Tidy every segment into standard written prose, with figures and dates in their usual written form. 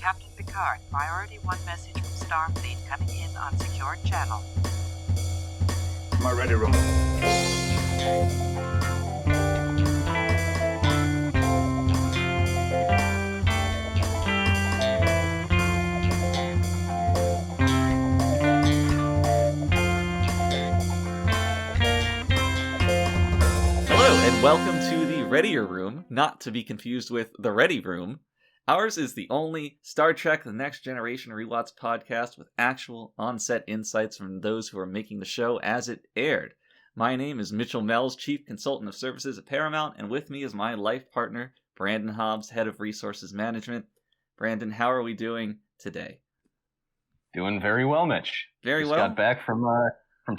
Captain Picard. Priority 1 message from Starfleet coming in on secured channel. My Readier Room. And welcome to the Readier Room, not to be confused with the Ready Room. Ours is the only Star Trek The Next Generation rewatch podcast with actual on-set insights from those who are making the show as it aired. My name is Mitchell Mells, Chief Consultant of Services at Paramount, and with me is my life partner, Brandon Hobbs, Head of Resources Management. Brandon, how are we doing today? Doing very well, Mitch. Just got back from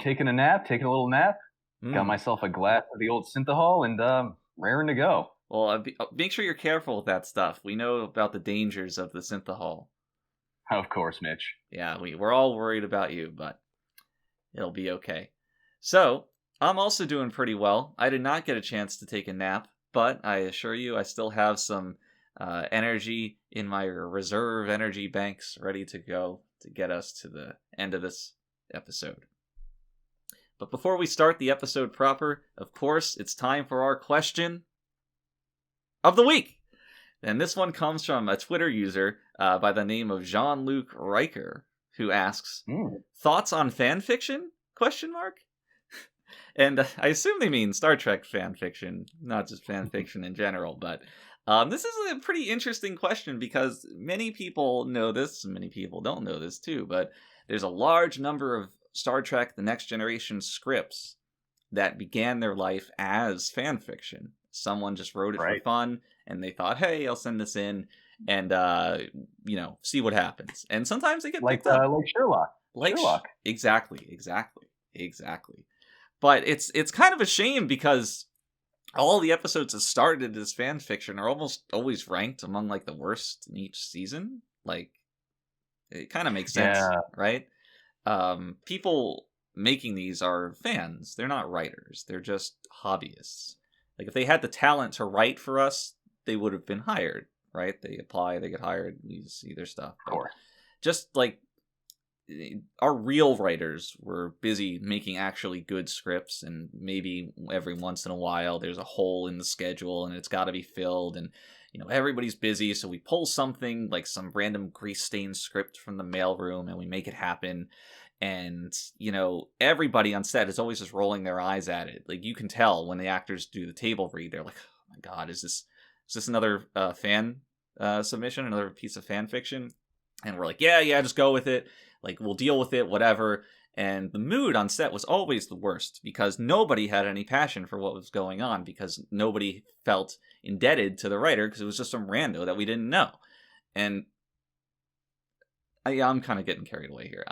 taking a little nap. Got myself a glass of the old Synthahol and raring to go. Well, make sure you're careful with that stuff. We know about the dangers of the Synthahol. Of course, Mitch. Yeah, we're all worried about you, but it'll be okay. So, I'm also doing pretty well. I did not get a chance to take a nap, but I assure you I still have some energy in my reserve energy banks ready to go to get us to the end of this episode. But before we start the episode proper, of course, it's time for our question of the week. And this one comes from a Twitter user by the name of Jean-Luc Riker, who asks, thoughts on fan fiction? ? And I assume they mean Star Trek fan fiction, not just fan fiction in general. But this is a pretty interesting question because many people know this, and many people don't know this too, but there's a large number of Star Trek The Next Generation scripts that began their life as fan fiction. Someone just wrote it for fun, and they thought, hey, I'll send this in and, see what happens. And sometimes they get like Sherlock. Sherlock. Exactly. But it's kind of a shame because all the episodes that started as fan fiction are almost always ranked among, like, the worst in each season. Like, it kind of makes sense, right? People making these are fans. They're not writers. They're just hobbyists. Like, if they had the talent to write for us, they would have been hired, right? They apply, they get hired, we see their stuff. Of course. Just like our real writers were busy making actually good scripts, and maybe every once in a while there's a hole in the schedule and it's got to be filled, and everybody's busy, so we pull something like some random grease-stained script from the mailroom and we make it happen. And, everybody on set is always just rolling their eyes at it. Like, you can tell when the actors do the table read, they're like, oh my god, is this another fan submission, another piece of fan fiction? And we're like, yeah, just go with it. Like, we'll deal with it, whatever. And the mood on set was always the worst because nobody had any passion for what was going on, because nobody felt indebted to the writer because it was just some rando that we didn't know. And I'm kind of getting carried away here.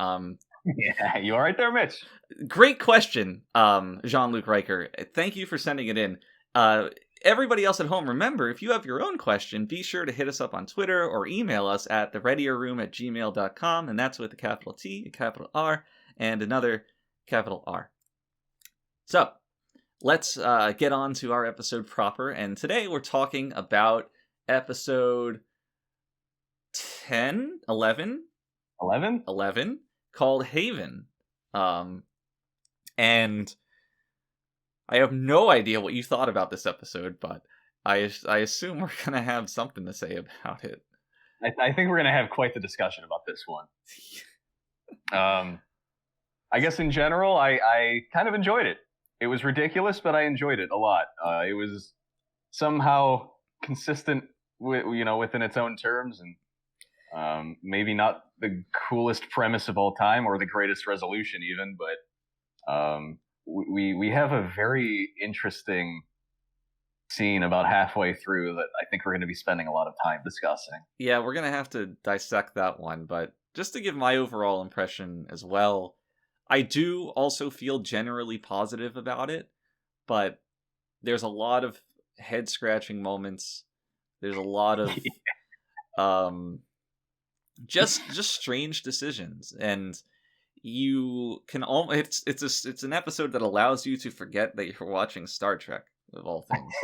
Yeah, you all right there, Mitch? Great question, Jean-Luc Riker. Thank you for sending it in. Everybody else at home, remember, if you have your own question, be sure to hit us up on Twitter or email us at thereadierroom@gmail.com, and that's with a capital T, a capital R, and another capital R. So, let's get on to our episode proper, and today we're talking about episode 11, called Haven. And I have no idea what you thought about this episode, but I assume we're going to have something to say about it. I think we're going to have quite the discussion about this one. I guess in general, I kind of enjoyed it. It was ridiculous, but I enjoyed it a lot. It was somehow consistent within its own terms, and maybe not the coolest premise of all time or the greatest resolution even, but we have a very interesting scene about halfway through that I think we're going to be spending a lot of time discussing. Yeah, we're going to have to dissect that one, but just to give my overall impression as well, I do also feel generally positive about it, but there's a lot of head-scratching moments. There's a lot of just strange decisions, and you can it's an episode that allows you to forget that you're watching Star Trek, of all things.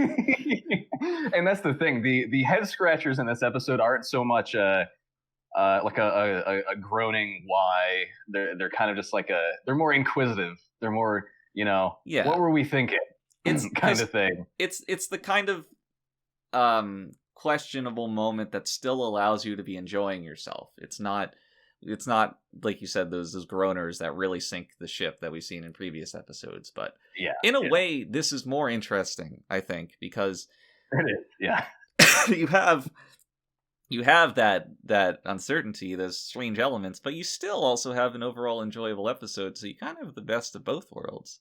And that's the thing. The head scratchers in this episode aren't so much like a groaning why. They're kind of just like they're more inquisitive. They're more, Yeah. what were we thinking? It's kind of thing. It's the kind of questionable moment that still allows you to be enjoying yourself. It's not like you said, those groaners that really sink the ship that we've seen in previous episodes. But Yeah, in a way, this is more interesting, I think, because it is. Yeah, you have that uncertainty, those strange elements, but you still also have an overall enjoyable episode. So you kind of have the best of both worlds,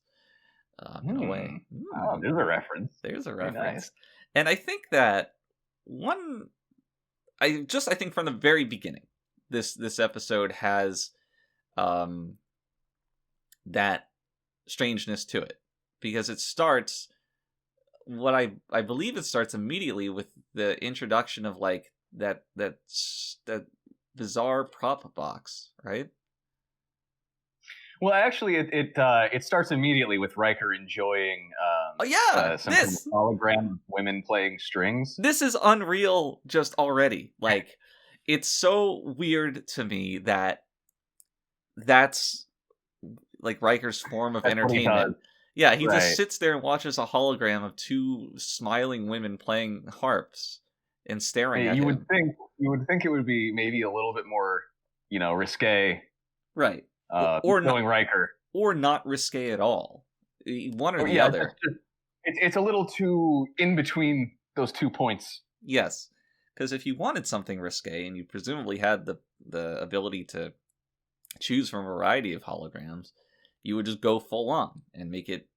in a way. Oh, there's a reference. There's a Very reference, nice. and I think that I think from the very beginning, this episode has that strangeness to it, because it starts what I believe it starts immediately with the introduction of like that bizarre prop box, right? Well, actually, it starts immediately with Riker enjoying Oh yeah, some kind of hologram of women playing strings. This is unreal just already. Like, it's so weird to me that that's like Riker's form of That's what he entertainment. does. Yeah, he Right. just sits there and watches a hologram of two smiling women playing harps and staring at You him. would think it would be maybe a little bit more, risque. Right. Or knowing Riker, or not risque at all. One or the yeah, other. It's a little too in between those 2 points. Yes, because if you wanted something risque and you presumably had the ability to choose from a variety of holograms, you would just go full on and make it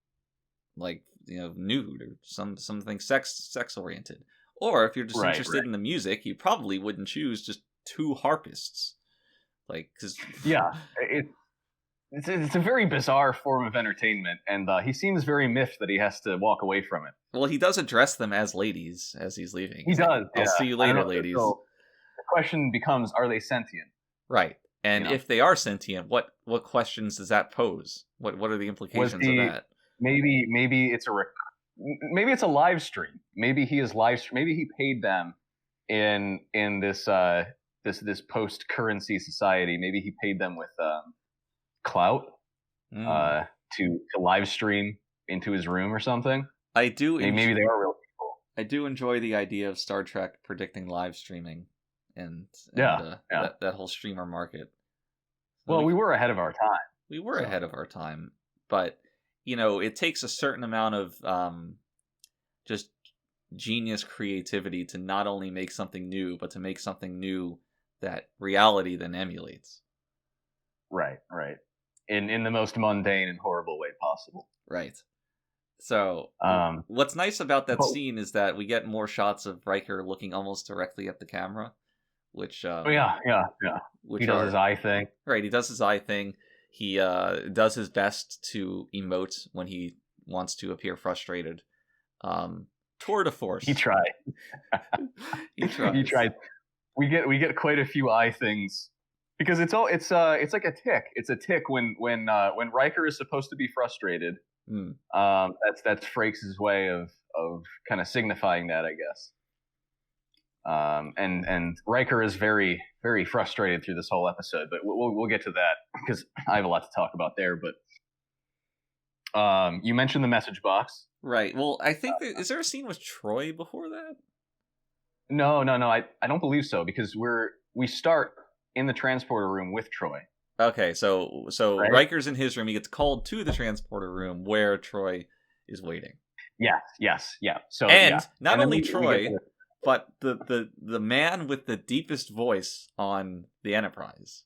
like nude or something sex oriented. Or if you're just interested in the music, you probably wouldn't choose just two harpists, like because yeah, it's a very bizarre form of entertainment, and he seems very miffed that he has to walk away from it. Well, he does address them as ladies as he's leaving. He does. I'll see you later, ladies. So the question becomes: are they sentient? Right. And if they are sentient, what questions does that pose? What are the implications of that? Maybe it's a live stream. Maybe he is Maybe he paid them in this this post currency society. Maybe he paid them with clout to live stream into his room or something. Maybe they are real people. I do enjoy the idea of Star Trek predicting live streaming and that whole streamer market. Well, we were ahead of our time. We were ahead of our time, but it takes a certain amount of just genius creativity to not only make something new, but to make something new that reality then emulates. Right. In the most mundane and horrible way possible. Right. So, what's nice about that scene is that we get more shots of Riker looking almost directly at the camera, which Which he does his eye thing. Right, he does his eye thing. He does his best to emote when he wants to appear frustrated. Tour de force. He tried. He tried. We get quite a few eye things because it's like a tick. It's a tick when Riker is supposed to be frustrated. That's Frakes' way of kind of signifying that, I guess. And Riker is very, very frustrated through this whole episode, but we'll get to that because I have a lot to talk about there. But you mentioned the message box, right? Well, I think is there a scene with Troy before that? No. I don't believe so because we start in the transporter room with Troy. Okay, so right? Riker's in his room. He gets called to the transporter room where Troy is waiting. Yes. So not only Troy, but the man with the deepest voice on the Enterprise.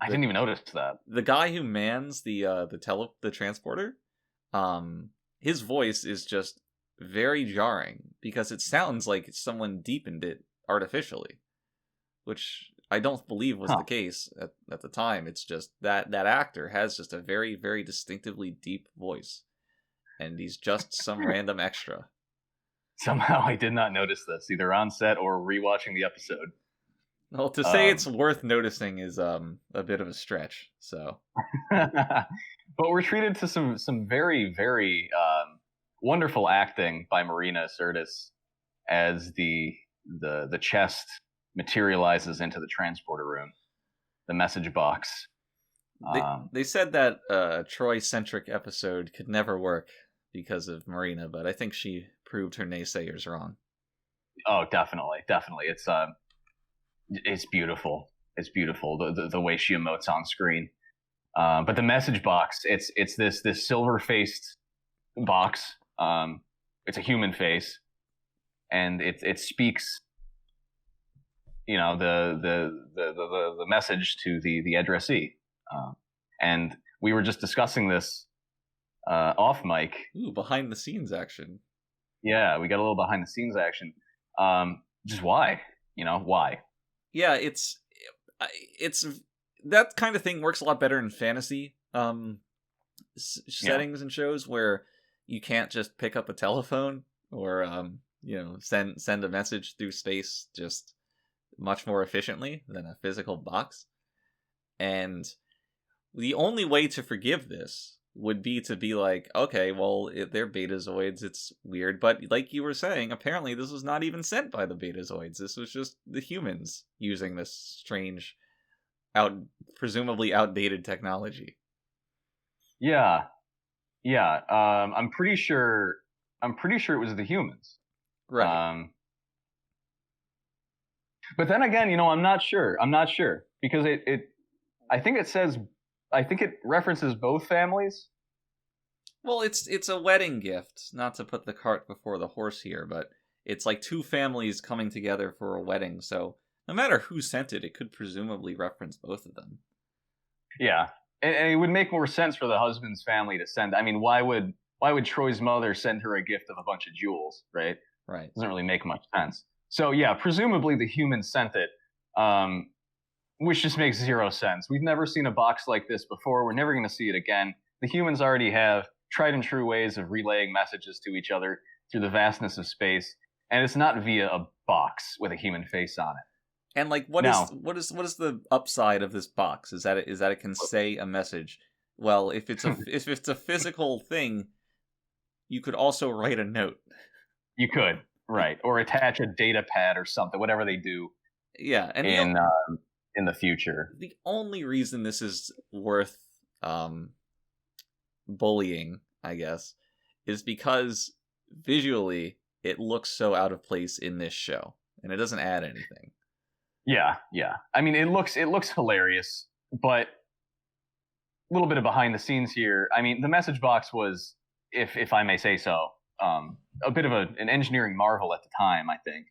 I didn't even notice that. The guy who mans the transporter, his voice is just very jarring because it sounds like someone deepened it artificially, which I don't believe was the case at the time. It's just that actor has just a very, very distinctively deep voice, and he's just some random extra. Somehow I did not notice this, either on set or rewatching the episode. Well, to say it's worth noticing is a bit of a stretch. So, but we're treated to some very, very wonderful acting by Marina Sirtis as the chest materializes into the transporter room, the message box. They said that a Troy-centric episode could never work because of Marina, but I think she proved her naysayers wrong. Oh, definitely. It's beautiful. It's beautiful the way she emotes on screen. But the message box, it's this silver-faced box. It's a human face, and it speaks, the message to the addressee. And we were just discussing this off mic. Ooh, behind the scenes action. Yeah, we got a little behind the scenes action. Just why? Why? Yeah, it's that kind of thing works a lot better in fantasy settings and shows where you can't just pick up a telephone or send a message through space just much more efficiently than a physical box. And the only way to forgive this would be to be like, okay, well, they're betazoids, it's weird, but like you were saying, apparently this was not even sent by the betazoids. This was just the humans using this strange, presumably outdated technology. Yeah. I'm pretty sure it was the humans. Right. But then again, I'm not sure because I think it references both families. Well, it's a wedding gift, not to put the cart before the horse here, but it's like two families coming together for a wedding, so no matter who sent it, it could presumably reference both of them. Yeah, and it would make more sense for the husband's family to send. I mean, why would Troy's mother send her a gift of a bunch of jewels, right? Right. Doesn't really make much sense. So yeah, presumably the humans sent it, which just makes zero sense. We've never seen a box like this before. We're never going to see it again. The humans already have tried and true ways of relaying messages to each other through the vastness of space, and it's not via a box with a human face on it. And like, what is the upside of this box? Is that it can say a message? Well, if it's a physical thing, you could also write a note. You could, right, or attach a data pad or something, whatever they do. Yeah, and in the future. The only reason this is worth bullying, I guess, is because visually it looks so out of place in this show, and it doesn't add anything. Yeah. I mean, it looks hilarious, but a little bit of behind the scenes here. I mean, the message box was, if I may say so, a bit of an engineering marvel at the time, I think,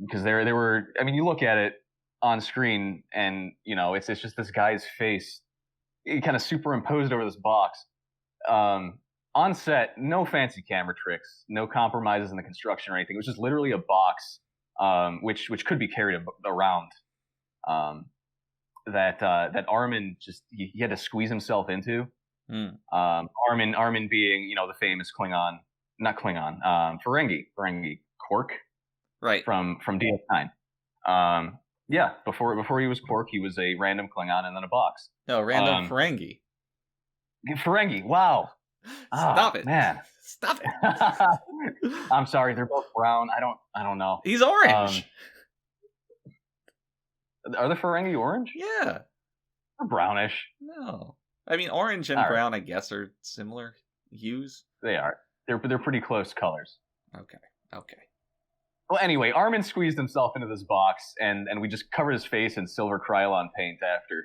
because there were. I mean, you look at it on screen, and it's just this guy's face, kind of superimposed over this box. On set, no fancy camera tricks, no compromises in the construction or anything. It was just literally a box, which could be carried around. That Armin he had to squeeze himself into. Armin being the famous Ferengi Quark, right, from DS9. Yeah, before he was Quark, he was a random Klingon and then a box. No, random Ferengi. Ferengi, wow. Stop it, man. Stop it. I'm sorry, they're both brown. I don't know. He's orange. Are the Ferengi orange? Yeah. They're brownish. No. I mean, orange and brown, I guess, are similar hues. They are. They're pretty close colors. Okay. Well, anyway, Armin squeezed himself into this box, and we just covered his face in silver Krylon paint after.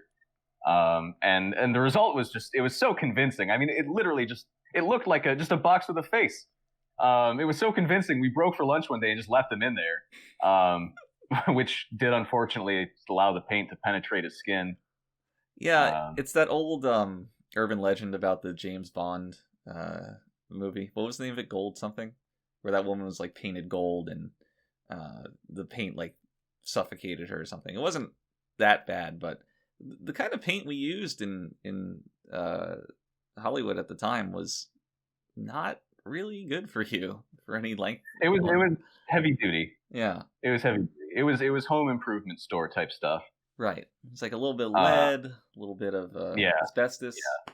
And the result was it was so convincing. I mean, it literally it looked like just a box with a face. It was so convincing. We broke for lunch one day and just left him in there, which did unfortunately allow the paint to penetrate his skin. Yeah, it's that old urban legend about the James Bond movie. What was the name of it? Gold something? Where that woman was like painted gold and the paint like suffocated her or something. It wasn't that bad, but the kind of paint we used in Hollywood at the time was not really good for you for any length. It was heavy duty. Yeah, it was heavy. It was home improvement store type stuff. Right. It's like a little bit of lead, a little bit of asbestos. Yeah.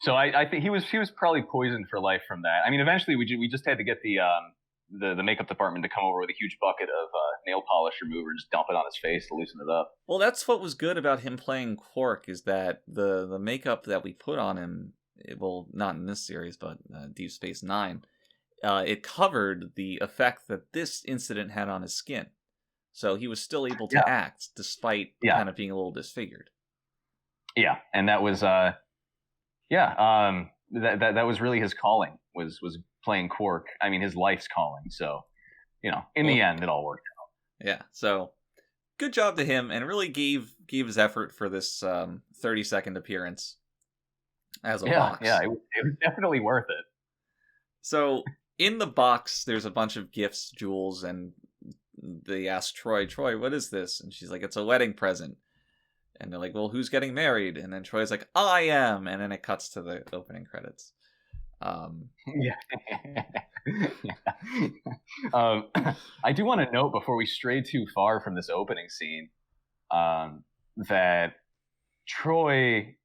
So I think he was probably poisoned for life from that. I mean, eventually we just had to get the makeup department to come over with a huge bucket of nail polish remover, just dump it on his face to loosen it up. Well, that's what was good about him playing Quark, is that the makeup that we put on him, well, not in this series, but Deep Space Nine, it covered the effect that this incident had on his skin. So he was still able to act despite kind of being a little disfigured. Yeah, and that was that was really his calling, was playing Quark. I mean, his life's calling. So, in the end, it all worked out. Yeah. So, good job to him, and really gave his effort for this 30-second appearance as a box. Yeah, it was definitely worth it. So, in the box, there's a bunch of gifts, jewels, and they ask Troy, what is this? And she's like, it's a wedding present. And they're like, well, who's getting married? And then Troy's like, I am. And then it cuts to the opening credits. I do want to note, before we stray too far from this opening scene, that Troy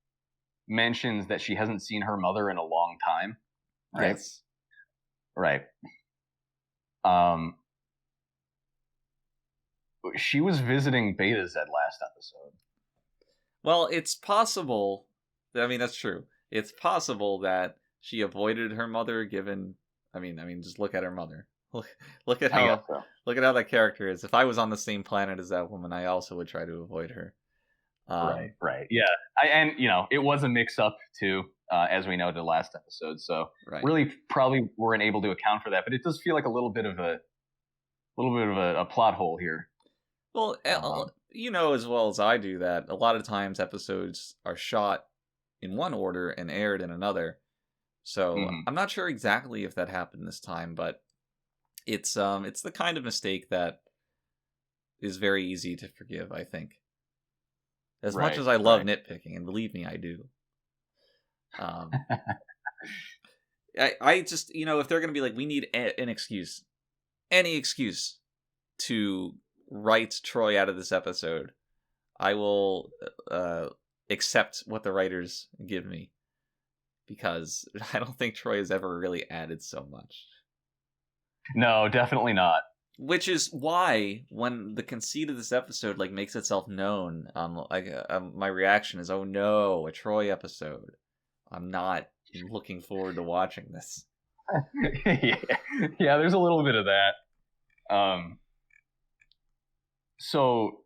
mentions that she hasn't seen her mother in a long time. Right? Yes. Right. She was visiting Beta Z last episode. Well, it's possible. I mean, that's true. It's possible that she avoided her mother, given. I mean, just look at her mother. Look at how that character is. If I was on the same planet as that woman, I also would try to avoid her. Right. Yeah. It was a mix-up too, as we know, the last episode. So really, probably weren't able to account for that. But it does feel like a little bit of a plot hole here. Well, as well as I do that a lot of times episodes are shot in one order and aired in another. So I'm not sure exactly if that happened this time, but it's the kind of mistake that is very easy to forgive, I think. As much as I love nitpicking, and believe me, I do. I just, if they're going to be like, we need an excuse, any excuse to write Troy out of this episode, I will accept what the writers give me, because I don't think Troy has ever really added so much. No, definitely not. Which is why, when the conceit of this episode makes itself known, my reaction is, "Oh no, a Troy episode! I'm not looking forward to watching this." yeah, there's a little bit of that. So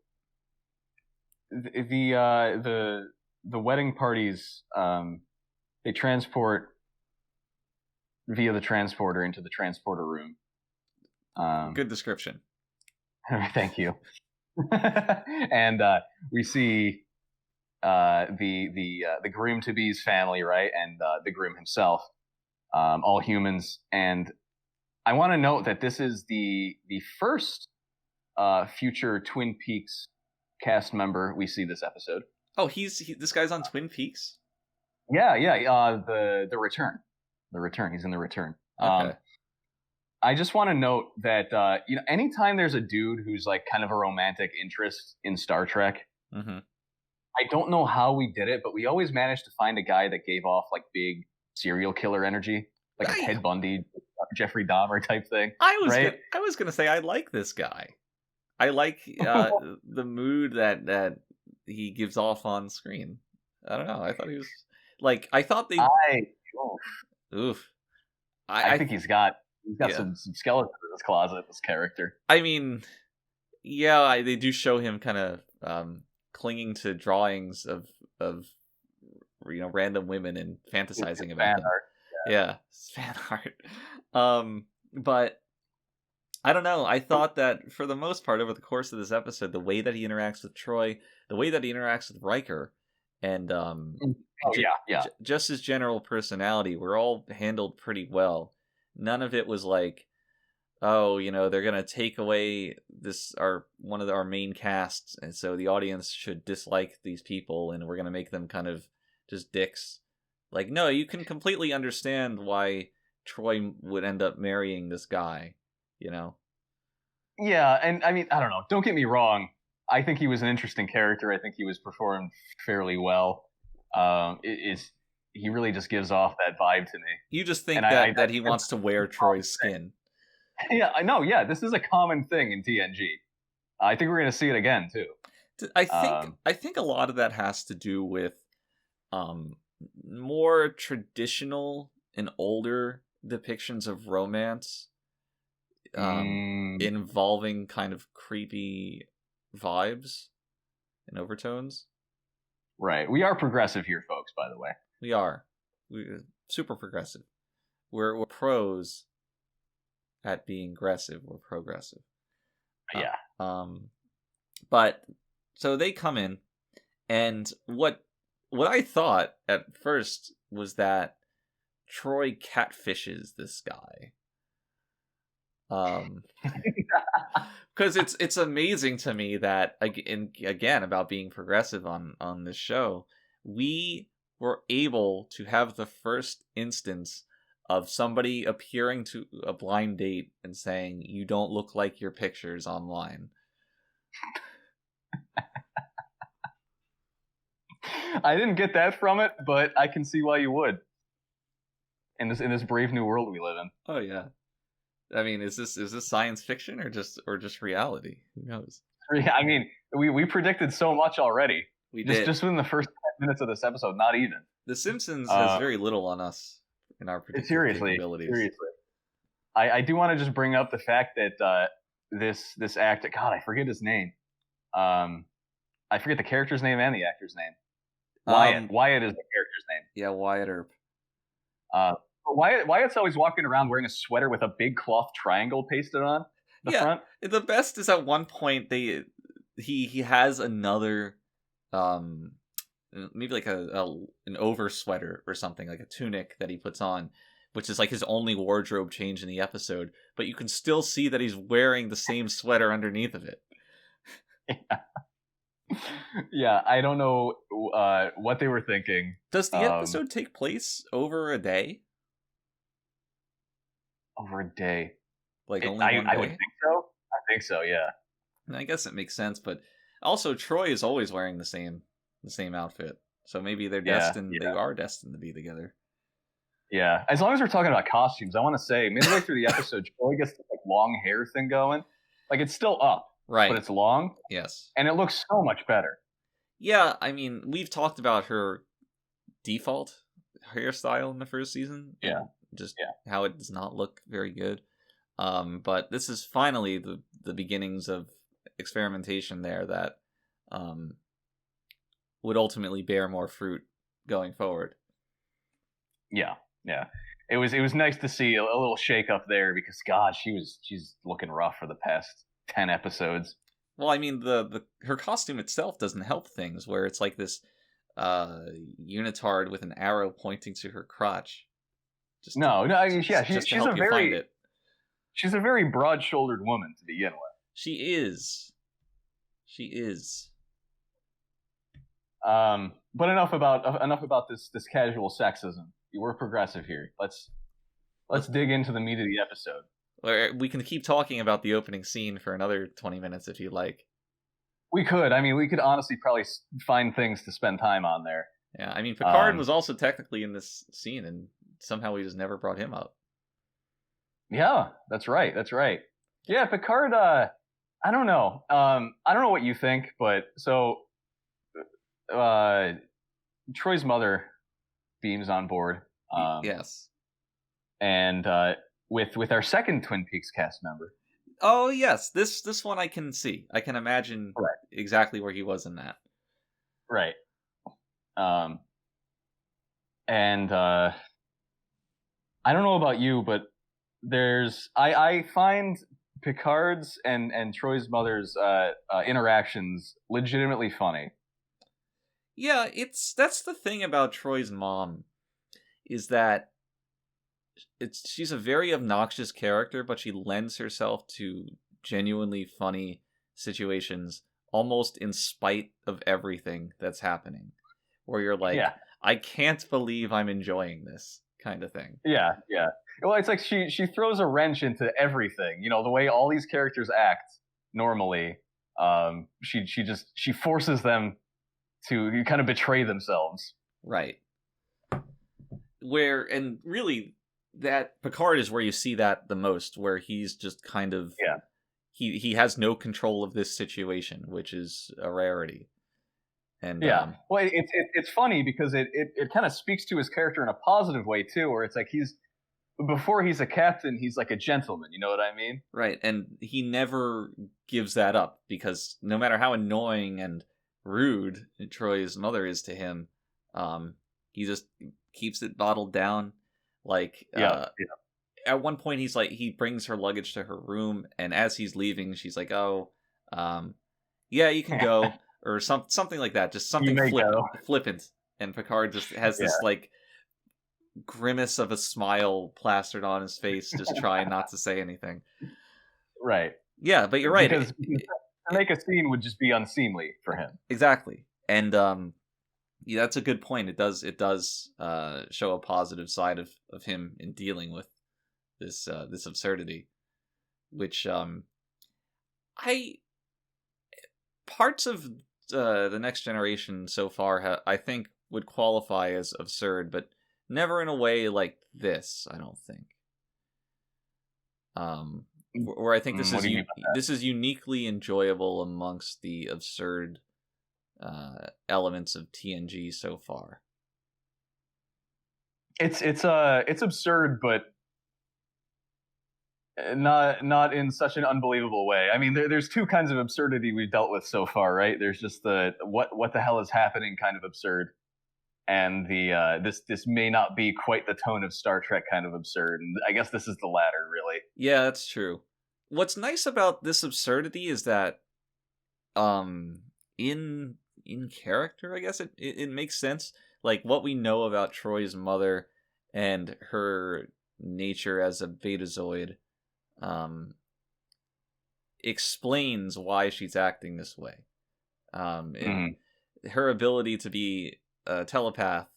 the wedding parties, they transport via the transporter into the transporter room. Good description. Thank you. And we see the groom to be's family, right, and the groom himself, all humans. And I want to note that this is the first future Twin Peaks cast member we see this episode. Oh, this guy's on Twin Peaks? Yeah. The Return. The Return. He's in The Return. Okay. I just want to note that anytime there's a dude who's kind of a romantic interest in Star Trek, I don't know how we did it, but we always managed to find a guy that gave off big serial killer energy, a Ted Bundy, Jeffrey Dahmer type thing. I was gonna say I like this guy. I like the mood that he gives off on screen. I don't know. I thought he was I thought they. Oof. I think he's got some skeletons in his closet. This character. I mean, yeah, they do show him kind of clinging to drawings of random women and fantasizing about them. Art. Yeah, fan art. But I don't know. I thought that for the most part, over the course of this episode, the way that he interacts with Troy, the way that he interacts with Riker, and just his general personality were all handled pretty well. None of it was they're gonna take away one of our main casts, and so the audience should dislike these people, and we're gonna make them kind of just dicks. No, you can completely understand why Troy would end up marrying this guy. Yeah, and I mean, I don't know. Don't get me wrong. I think he was an interesting character. I think he was performed fairly well. He really just gives off that vibe to me. You just think that he wants to wear Troy's skin. Yeah, I know. Yeah, this is a common thing in TNG. I think we're going to see it again too. I think a lot of that has to do with more traditional and older depictions of romance involving kind of creepy vibes and overtones. Right. We are progressive here, folks, by the way. We are. We're super progressive. We're pros at being aggressive. We're progressive. Yeah. But so they come in, and what I thought at first was that Troy catfishes this guy. Because it's amazing to me that, again, about being progressive on this show, we were able to have the first instance of somebody appearing to a blind date and saying, "You don't look like your pictures online." I didn't get that from it, but I can see why you would. In this brave new world we live in. Oh yeah. I mean, is this science fiction or just reality? Who knows? I mean, we predicted so much already. We did. Just within the first 10 minutes of this episode, not even. The Simpsons has very little on us in our predictive capabilities. Seriously. I do want to just bring up the fact that this actor, God, I forget his name. I forget the character's name and the actor's name. Wyatt is the character's name. Yeah, Wyatt Earp. But Wyatt's always walking around wearing a sweater with a big cloth triangle pasted on the front. The best is at one point he has another maybe like an over sweater or something, like a tunic that he puts on, which is like his only wardrobe change in the episode, but you can still see that he's wearing the same sweater underneath of it. Yeah, I don't know what they were thinking. Does the episode take place over a day? Over a day. Like only one day? I would think so. I think so, yeah. And I guess it makes sense, but also Troy is always wearing the same outfit. So maybe they're destined they are destined to be together. Yeah. As long as we're talking about costumes, I want to say midway through the episode, Troy gets the long hair thing going. Like, it's still up. Right. But it's long. Yes. And it looks so much better. Yeah, I mean, we've talked about her default hairstyle in the first season. Yeah. How it does not look very good. But this is finally the beginnings of experimentation there that would ultimately bear more fruit going forward. Yeah. It was nice to see a little shake up there because God, she's looking rough for the past 10 episodes. Well, I mean, her costume itself doesn't help things, where it's like this unitard with an arrow pointing to her crotch. She's a very broad-shouldered woman to begin with. She is. But enough about this casual sexism. We're progressive here. Let's dig into the meat of the episode. We can keep talking about the opening scene for another 20 minutes if you like. We could. I mean, we could honestly probably find things to spend time on there. Yeah, I mean, Picard was also technically in this scene, and somehow we just never brought him up. Yeah, that's right. Yeah, Picard, I don't know. I don't know what you think, but so Troy's mother beams on board. Yes. And with our second Twin Peaks cast member. Oh yes, this one I can see. I can imagine exactly where he was in that. Right. And I don't know about you, but I find Picard's and Troy's mother's interactions legitimately funny. Yeah, that's the thing about Troy's mom, is that she's a very obnoxious character, but she lends herself to genuinely funny situations almost in spite of everything that's happening, where you're like, I can't believe I'm enjoying this kind of thing. Yeah. Well, it's like she throws a wrench into everything. You know, the way all these characters act normally. She forces them to kind of betray themselves. Right. And really, that Picard is where you see that the most, where he's just kind of he has no control of this situation, which is a rarity. And Yeah. Well, it's funny because it kind of speaks to his character in a positive way too, where it's like before he's a captain, he's like a gentleman. You know what I mean? right, and he never gives that up, because no matter how annoying and rude Troy's mother is to him, he just keeps it bottled down. Like, at one point he brings her luggage to her room, and as he's leaving, she's like, "Oh, yeah, you can go," or something like that, just something flippant. And Picard just has this like grimace of a smile plastered on his face, just trying not to say anything. Right. Yeah, but you're right. Because to make a scene would just be unseemly for him. Exactly. And yeah, that's a good point. It does show a positive side of him in dealing with this absurdity, which parts of the Next Generation so far I think would qualify as absurd, but never in a way like this, I don't think. Where I think this is uniquely enjoyable amongst the absurd elements of TNG so far. It's absurd, but not in such an unbelievable way. I mean, there's two kinds of absurdity we've dealt with so far, right? There's just the what the hell is happening kind of absurd, and the this may not be quite the tone of Star Trek kind of absurd. And I guess this is the latter, really. Yeah, that's true. What's nice about this absurdity is that, in character, I guess it makes sense. Like, what we know about Troy's mother and her nature as a Betazoid, explains why she's acting this way. Her ability to be a telepath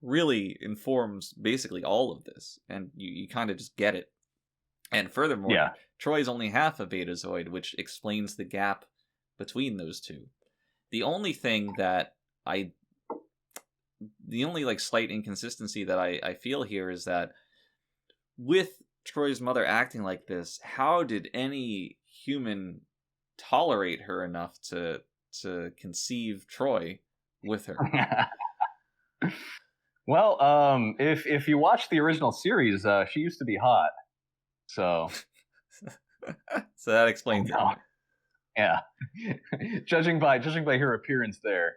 really informs basically all of this, and you kind of just get it. And furthermore, Troy's only half a Betazoid, which explains the gap between those two. The only like slight inconsistency that I feel here is that with Troy's mother acting like this, how did any human tolerate her enough to conceive Troy with her? Well, if you watch the original series, she used to be hot, so so that explains it. Yeah, judging by her appearance there,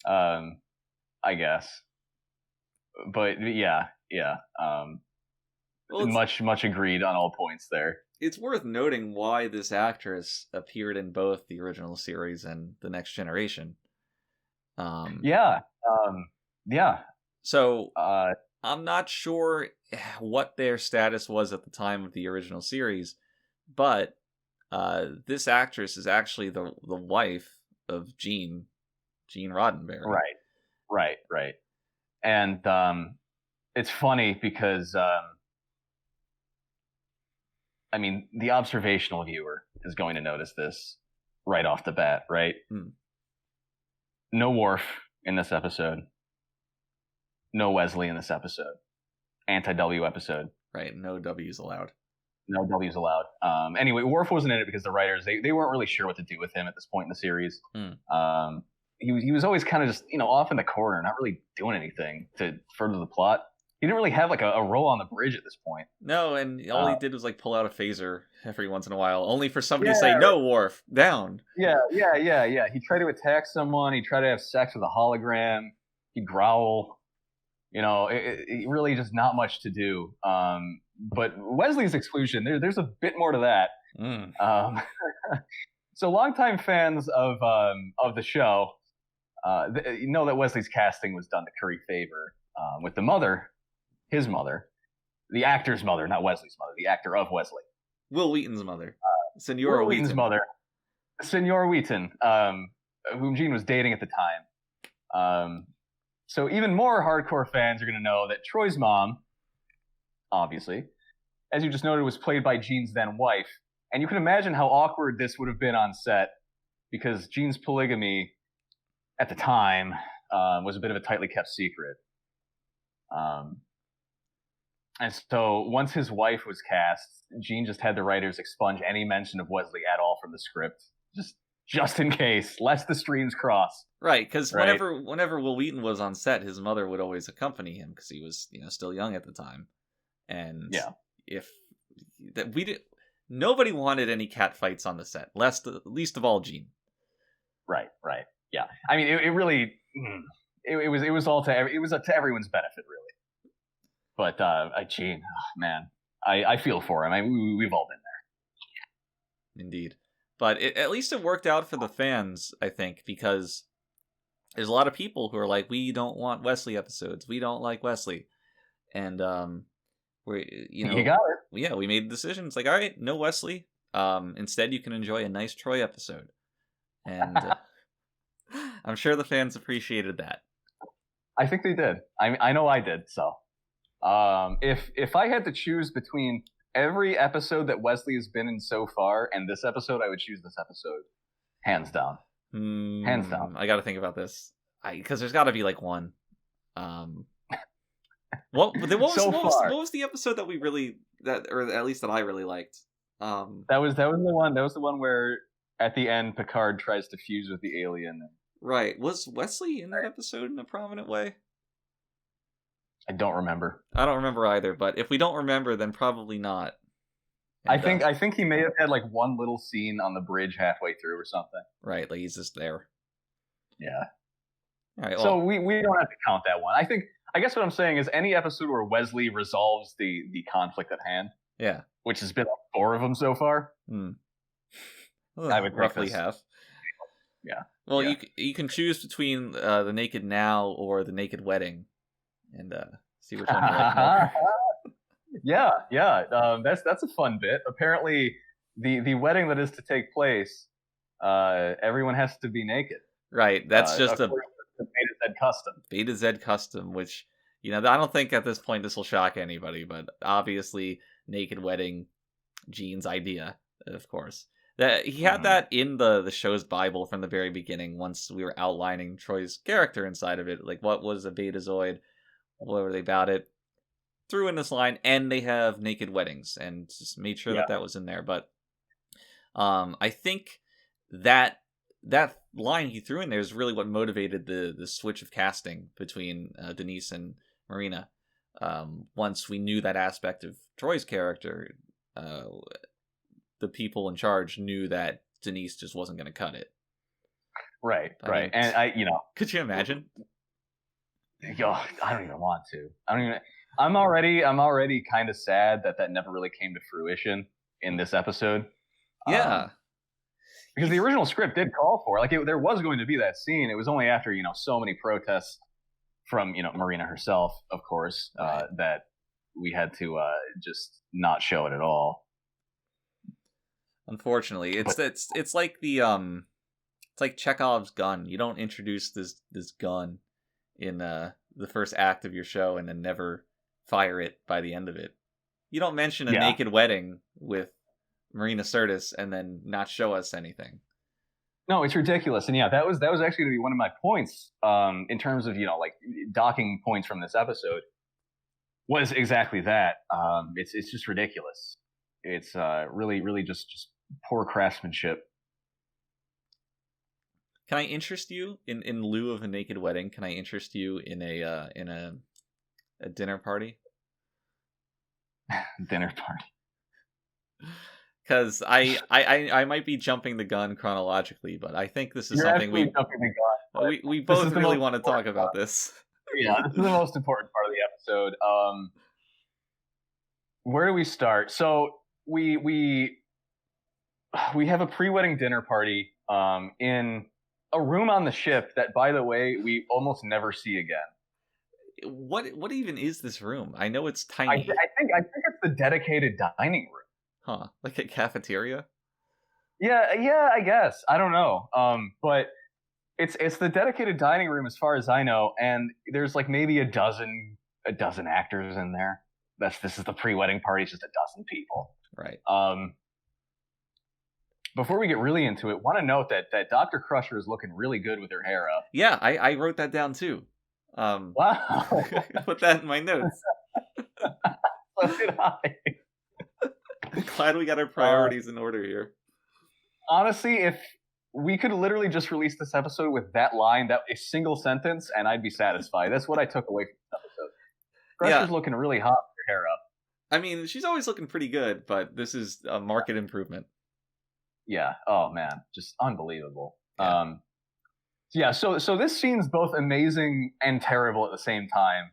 I guess. But yeah. Well, much agreed on all points there. It's worth noting why this actress appeared in both the original series and the Next Generation. Yeah. So I'm not sure what their status was at the time of the original series, but this actress is actually the wife of Gene Roddenberry. Right. And it's funny because I mean, the observational viewer is going to notice this right off the bat, right? No Worf in this episode. No Wesley in this episode. Anti-W episode. Right, no W's allowed. No W's allowed. Anyway, Worf wasn't in it because the writers, they weren't really sure what to do with him at this point in the series. He was always kind of just, off in the corner, not really doing anything to further the plot. He didn't really have like a role on the bridge at this point. No, and all he did was like pull out a phaser every once in a while, only for somebody to say, "No, Worf, down." Yeah. He tried to attack someone. He tried to have sex with a hologram. He'd growl. It really just not much to do. But Wesley's exclusion, there's a bit more to that. So longtime fans of the show, know that Wesley's casting was done to curry favor with the mother. His mother, the actor's mother, not Wesley's mother, the actor of Wesley. Will Wheaton's mother. Senora Wheaton's Wheaton. mother. Senora Wheaton, whom Gene was dating at the time. So even more hardcore fans are going to know that Troy's mom, obviously, as you just noted, was played by Gene's then wife. And you can imagine how awkward this would have been on set, because Gene's polygamy at the time was a bit of a tightly kept secret. And so once his wife was cast, Gene just had the writers expunge any mention of Wesley at all from the script, just in case, lest the streams cross. Right, because Right. whenever Will Wheaton was on set, his mother would always accompany him because he was still young at the time, and Yeah. if that we did, nobody wanted any cat fights on the set, least of all Gene. Right. Yeah. I mean, it really, it was all it was to everyone's benefit, really. But Gene, man, I feel for him. I mean, we've all been there. Indeed, but at least it worked out for the fans, I think, because there's a lot of people who are like, we don't want Wesley episodes. We don't like Wesley, and we You got it. Yeah, we made the decision. It's like, all right, no Wesley. Instead, you can enjoy a nice Troy episode, and I'm sure the fans appreciated that. I think they did. I know I did. So, if I had to choose between every episode that Wesley has been in so far and this episode, I would choose this episode, hands down. Hands down. I got to think about this, because there's got to be like one. What was the episode that we really or at least that I really liked? That was the one. That was the one where at the end Picard tries to fuse with the alien. Right. Was Wesley in that episode in a prominent way? I don't remember. I don't remember either, but if we don't remember, then probably not. And, I think he may have had like one little scene on the bridge halfway through or something. Right, like he's just there. Yeah. All right. So we don't have to count that one. I guess what I'm saying is any episode where Wesley resolves the conflict at hand. Yeah. Which has been 4 of them so far. I would roughly half. Yeah. Well, yeah. You can choose between the Naked Now or the Naked Wedding, and see which one you like more. Yeah. That's a fun bit. Apparently, the wedding that is to take place, everyone has to be naked. Right. That's just a Beta Z custom. Beta Z custom, which I don't think at this point this will shock anybody, but obviously, Naked Wedding, Gene's idea, of course. That he had that in the show's Bible from the very beginning. Once we were outlining Troy's character inside of it, like what was a Betazoid, what were they about it, threw in this line, and they have naked weddings, and just made sure that was in there. But I think that line he threw in there is really what motivated the switch of casting between Denise and Marina. Once we knew that aspect of Troy's character, the people in charge knew that Denise just wasn't going to cut it. Right. And could you imagine? Yo, I don't even want to. I'm already kind of sad that never really came to fruition in this episode. Yeah. Because the original script did call for it. There was going to be that scene. It was only after, so many protests from, Marina herself, of course, that we had to just not show it at all. Unfortunately, it's like it's like Chekhov's gun. You don't introduce this gun in the first act of your show and then never fire it by the end of it. You don't mention a naked wedding with Marina Sirtis and then not show us anything. No, it's ridiculous. And that was actually going to be one of my points in terms of, docking points from this episode was exactly that. It's just ridiculous. It's really, really just poor craftsmanship. Can I interest you in lieu of a naked wedding? Can I interest you in a dinner party? Dinner party. Because I might be jumping the gun chronologically, but I think this is something we both really want to talk about this. Yeah, this is the most important part of the episode. Where do we start? So we have a pre-wedding dinner party in a room on the ship that, by the way, we almost never see again. What even is this room? I know it's tiny. I think it's the dedicated dining room. Huh? Like a cafeteria? Yeah, I guess. I don't know. But it's the dedicated dining room as far as I know, and there's like maybe a dozen actors in there. This is the pre-wedding party, it's just a dozen people. Right. Before we get really into it, want to note that Dr. Crusher is looking really good with her hair up. Yeah, I wrote that down too. Wow. Put that in my notes. So did I. Glad we got our priorities in order here. Honestly, if we could literally just release this episode with that line, that a single sentence, and I'd be satisfied. That's what I took away from this episode. Crusher's looking really hot with her hair up. I mean, she's always looking pretty good, but this is a market improvement. Yeah. Oh man, just unbelievable. Yeah. So this scene's both amazing and terrible at the same time.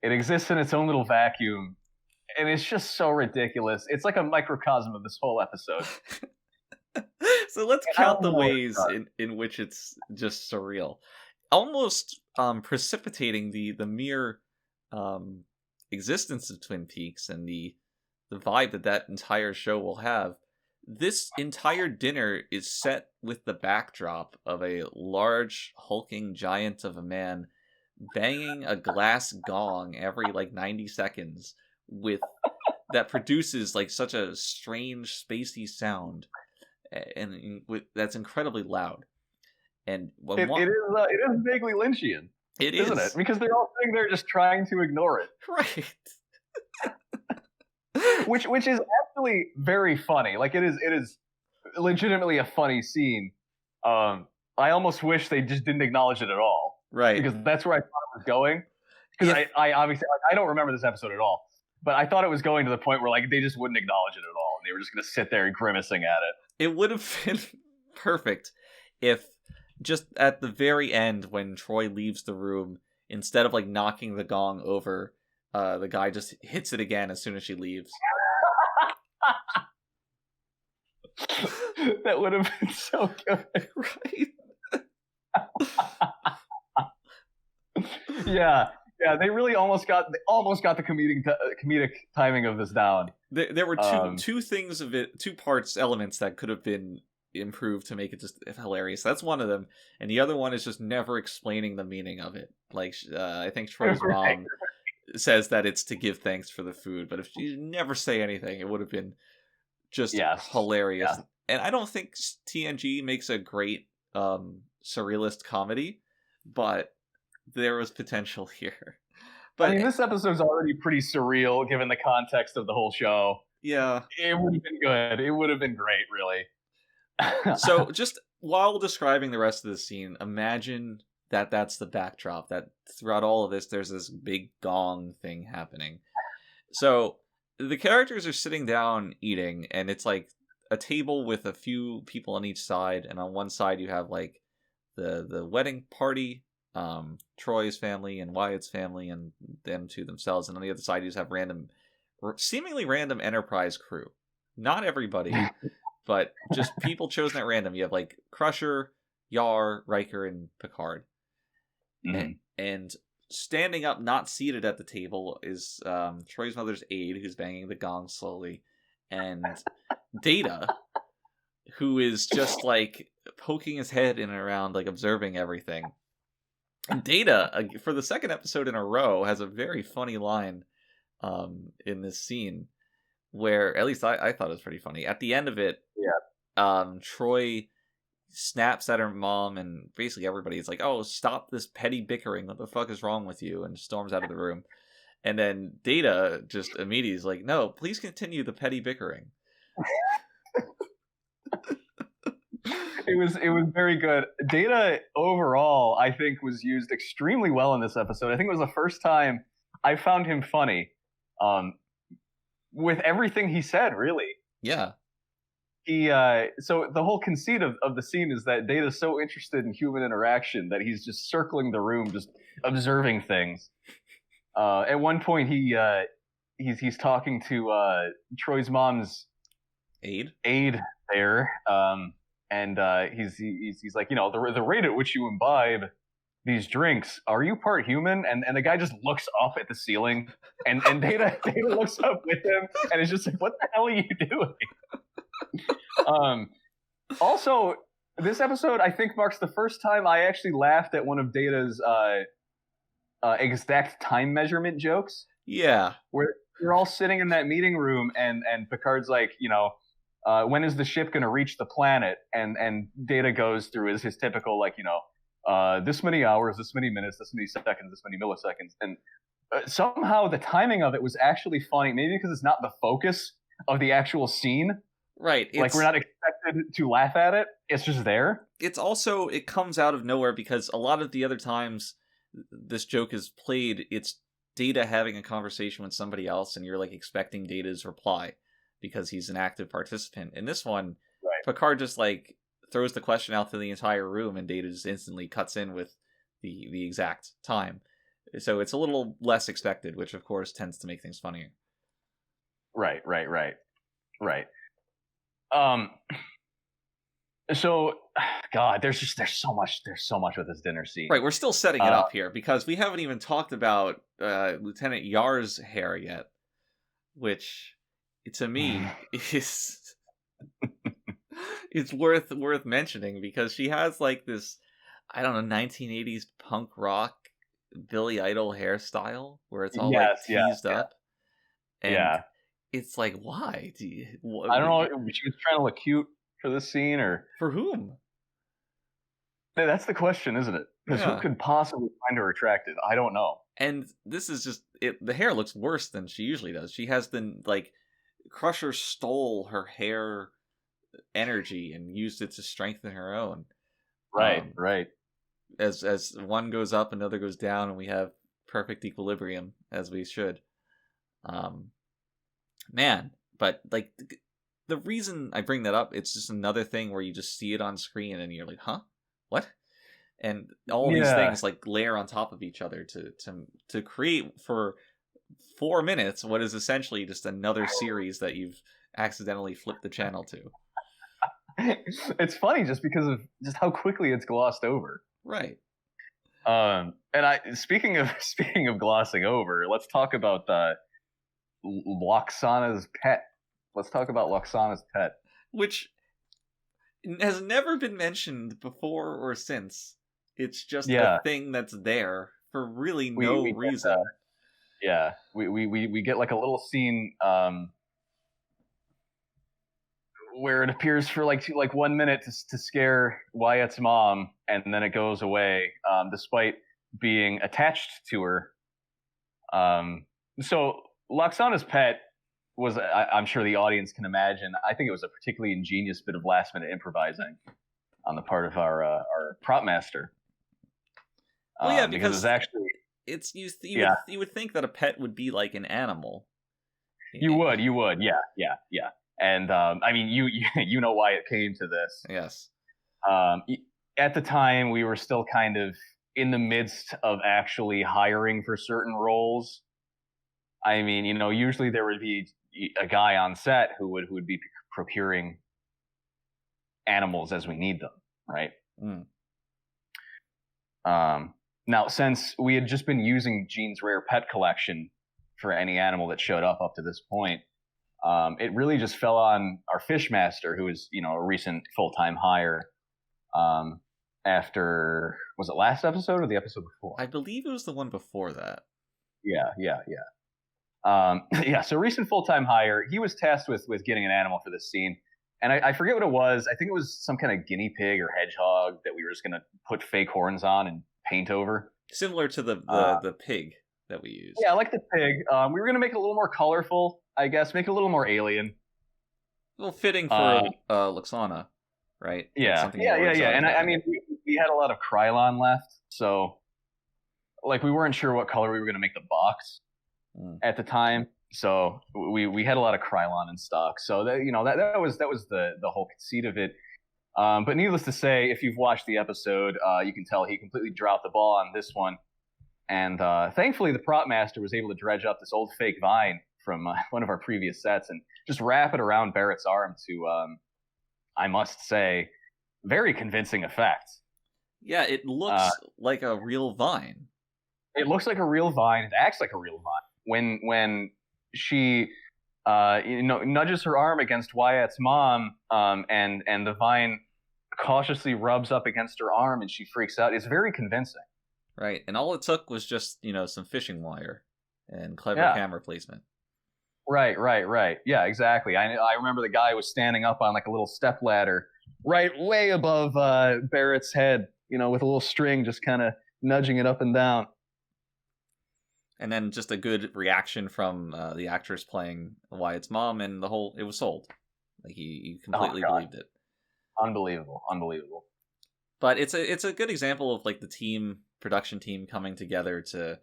It exists in its own little vacuum, and it's just so ridiculous. It's like a microcosm of this whole episode. So let's count the ways in which it's just surreal, almost precipitating the mere existence of Twin Peaks and the vibe that entire show will have. This entire dinner is set with the backdrop of a large hulking giant of a man banging a glass gong every 90 seconds with that produces such a strange spacey sound, and that's incredibly loud. And it is vaguely Lynchian. Isn't it? Because they're all sitting there just trying to ignore it. Right. which is actually very funny. It is legitimately a funny scene. I almost wish they just didn't acknowledge it at all. Right. Because that's where I thought it was going. Because I obviously I don't remember this episode at all. But I thought it was going to the point where they just wouldn't acknowledge it at all, and they were just going to sit there grimacing at it. It would have been perfect if just at the very end, when Troy leaves the room, instead of knocking the gong over, the guy just hits it again as soon as she leaves. That would have been so good. Right? Yeah, they really almost got the comedic timing of this down. There were two things of it, elements that could have been improved to make it just hilarious. That's one of them, and the other one is just never explaining the meaning of it. I think Troy's mom says that it's to give thanks for the food, but if she never say anything, it would have been just hilarious. Yeah. And I don't think TNG makes a great surrealist comedy, but there was potential here. But this episode's already pretty surreal given the context of the whole show. Yeah. It would have been good. It would have been great, really. So just while describing the rest of the scene, imagine that's the backdrop, that throughout all of this there's this big gong thing happening. So the characters are sitting down eating, and it's a table with a few people on each side, and on one side you have the wedding party, Troy's family and Wyatt's family and them to themselves, and on the other side you just have seemingly random Enterprise crew. Not everybody, but just people chosen at random. You have Crusher, Yar, Riker, and Picard. Mm-hmm. And standing up, not seated at the table, is Troy's mother's aide, who's banging the gong slowly, and Data, who is just poking his head in and around, observing everything. And Data, for the second episode in a row, has a very funny line in this scene, where at least I thought it was pretty funny. At the end of it, Troy snaps at her mom, and basically everybody is "Oh, stop this petty bickering! What the fuck is wrong with you?" and storms out of the room. And then Data just immediately is "No, please continue the petty bickering." It was very good. Data overall, I think, was used extremely well in this episode. I think it was the first time I found him funny, with everything he said. Really, yeah. So the whole conceit of the scene is that Data's so interested in human interaction that he's just circling the room, just observing things. At one point, he's talking to Troy's mom's aide there. And he's like, the rate at which you imbibe these drinks, are you part human? And the guy just looks up at the ceiling, and Data looks up with him, and is just what the hell are you doing? Also, this episode, I think, marks the first time I actually laughed at one of Data's exact time measurement jokes. Yeah. Where we're all sitting in that meeting room, and Picard's when is the ship going to reach the planet? And Data goes through his typical, this many hours, this many minutes, this many seconds, this many milliseconds. And somehow the timing of it was actually funny. Maybe because it's not the focus of the actual scene. Right. Like we're not expected to laugh at it. It's just there. It's also, it comes out of nowhere because a lot of the other times this joke is played, it's Data having a conversation with somebody else and you're like expecting Data's reply because he's an active participant. In this one, Right. Picard just like throws the question out to the entire room and Data just instantly cuts in with the exact time. So it's a little less expected, which of course tends to make things funnier. Right. So, God, there's so much with this dinner scene. Right, we're still setting it up here because we haven't even talked about Lieutenant Yar's hair yet, which to me is it's worth mentioning because she has like this, I don't know, 1980s punk rock Billy Idol hairstyle where it's all like teased up. And it's like, why? I don't know. She was trying to look cute for this scene, or for whom? That's the question, isn't it? Because who could possibly find her attractive? I don't know. And this is just it. The hair looks worse than she usually does. She has been like, Crusher stole her hair energy and used it to strengthen her own. Right. As one goes up, another goes down, and we have perfect equilibrium, as we should. Man, but like the reason I bring that up, it's just another thing where you just see it on screen and you're like, huh? What? And all these things like layer on top of each other to create for 4 minutes what is essentially just another series that you've accidentally flipped the channel to. It's funny just because of just how quickly it's glossed over. Right. And speaking of glossing over, let's talk about Loxana's pet. Let's talk about Loxana's pet, which has never been mentioned before or since. It's just a thing that's there for really no reason. We get like a little scene where it appears for like 1 minute to scare Wyatt's mom, and then it goes away, despite being attached to her. So Loxana's pet was, I'm sure the audience can imagine, I think it was a particularly ingenious bit of last-minute improvising on the part of our prop master. Well, yeah, because it's actually... You would think that a pet would be like an animal. You would, yeah. And I mean, you know why it came to this. Yes. At the time, we were still kind of in the midst of actually hiring for certain roles. I mean, usually there would be a guy on set who would be procuring animals as we need them, right? Now, since we had just been using Gene's rare pet collection for any animal that showed up to this point, it really just fell on our fish master, who was, a recent full-time hire. After, was it last episode or the episode before? I believe it was the one before that. Yeah. So recent full-time hire, he was tasked with getting an animal for this scene. And I forget what it was. I think it was some kind of guinea pig or hedgehog that we were just going to put fake horns on and paint over. Similar to the pig that we used. Yeah, like the pig. We were going to make it a little more colorful, I guess. Make it a little more alien. Well, fitting for Loxana, right? Yeah. And I mean, we had a lot of Krylon left. So, like, we weren't sure what color we were going to make the box at the time. So we had a lot of Krylon in stock. So that that was the whole conceit of it. But needless to say, if you've watched the episode, you can tell he completely dropped the ball on this one. And thankfully, the prop master was able to dredge up this old fake vine from one of our previous sets and just wrap it around Barrett's arm to, I must say, very convincing effect. Yeah, it looks like a real vine. It looks like a real vine. It acts like a real vine. When she nudges her arm against Wyatt's mom, and the vine cautiously rubs up against her arm, and she freaks out. It's very convincing. Right, and all it took was just some fishing wire and clever camera placement. Right. Yeah, exactly. I remember the guy was standing up on like a little step ladder, right way above Barrett's head, with a little string just kind of nudging it up and down. And then just a good reaction from the actress playing Wyatt's mom, and it was sold. Like you completely believed it. Unbelievable. But it's a good example of like the production team coming together to,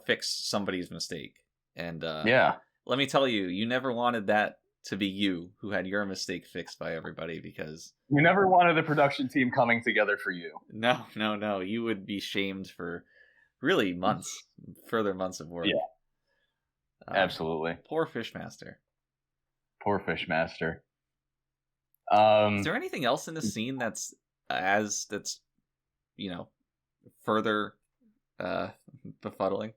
fix somebody's mistake. And let me tell you, you never wanted that to be you who had your mistake fixed by everybody, because you never wanted the production team coming together for you. No. You would be shamed for really further months of work. Yeah. Absolutely. Poor Fishmaster. Is there anything else in the scene that's further befuddling?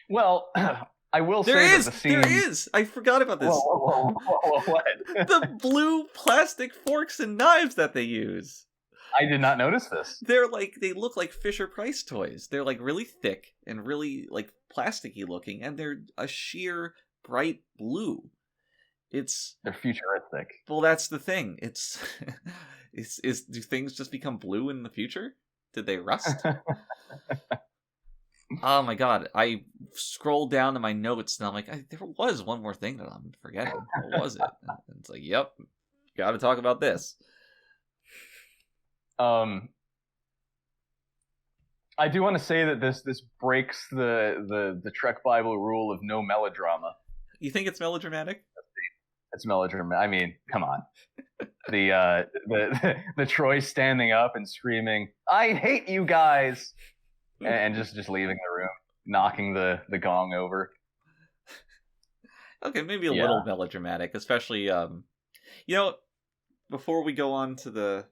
Well, I will say that the scene... There is! I forgot about this. Whoa, what? The blue plastic forks and knives that they use. I did not notice this. They look like Fisher-Price toys. They're like really thick and really like plasticky looking, and they're a sheer bright blue. They're futuristic. Well, that's the thing. Do things just become blue in the future? Did they rust? Oh my god! I scrolled down to my notes and I'm like, there was one more thing that I'm forgetting. What was it? And it's like, yep, got to talk about this. I do want to say that this breaks the Trek Bible rule of no melodrama. You think it's melodramatic? It's melodramatic. I mean, come on. The Troy standing up and screaming, "I hate you guys," and just leaving the room, knocking the gong over. Okay, maybe a little melodramatic, especially before we go on to the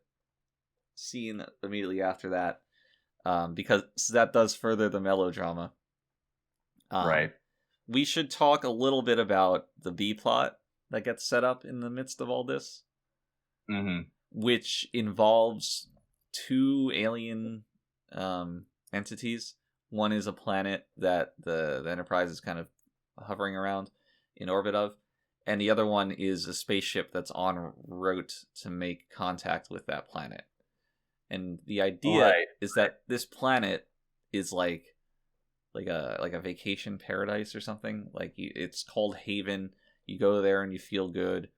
scene immediately after that, because that does further the melodrama. Right. We should talk a little bit about the B plot that gets set up in the midst of all this, which involves two alien entities. One is a planet that the Enterprise is kind of hovering around in orbit of, and the other one is a spaceship that's en route to make contact with that planet. And the idea is that this planet is like a vacation paradise or something. Like it's called Haven. You go there and you feel good.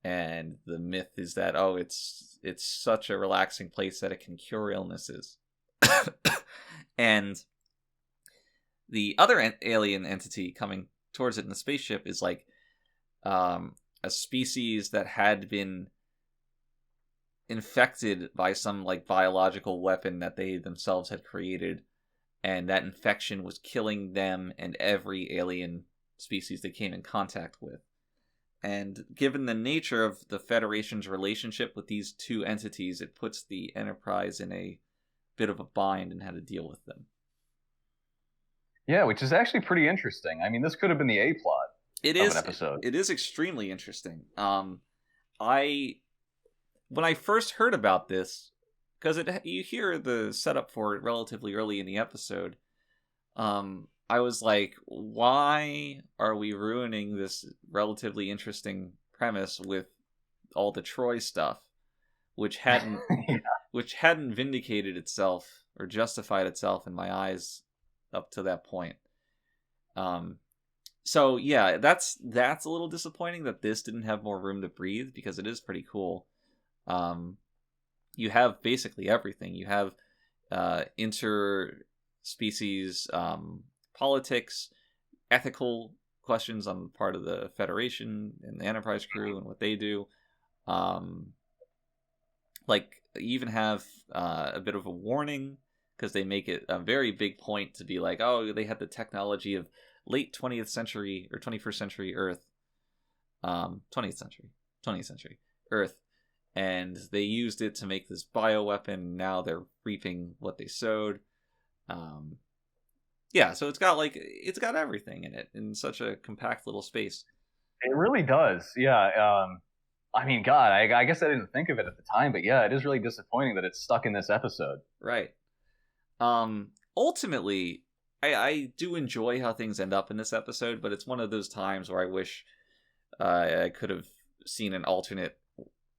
And the myth is that it's such a relaxing place that it can cure illnesses. And the other alien entity coming towards it in the spaceship is like a species that had been infected by some like biological weapon that they themselves had created, and that infection was killing them and every alien species they came in contact with. And given the nature of the Federation's relationship with these two entities, it puts the Enterprise in a bit of a bind in how to deal with them. Yeah, which is actually pretty interesting. I mean, this could have been the A plot of an episode. It is extremely interesting. When I first heard about this, because you hear the setup for it relatively early in the episode, I was like, why are we ruining this relatively interesting premise with all the Troy stuff, which hadn't vindicated itself or justified itself in my eyes up to that point. So yeah, that's a little disappointing that this didn't have more room to breathe, because it is pretty cool. You have basically everything. You have interspecies politics, ethical questions on the part of the Federation and the Enterprise crew and what they do. Like, you even have a bit of a warning, because they make it a very big point to be like, oh, they had the technology of late 20th century or 21st century Earth, 20th century Earth, and they used it to make this bioweapon. Now they're reaping what they sowed. Yeah, so it's got everything in it in such a compact little space. It really does. Yeah. I mean, God, I guess I didn't think of it at the time, but yeah, it is really disappointing that it's stuck in this episode. Right. Ultimately, I do enjoy how things end up in this episode, but it's one of those times where I wish I could have seen an alternate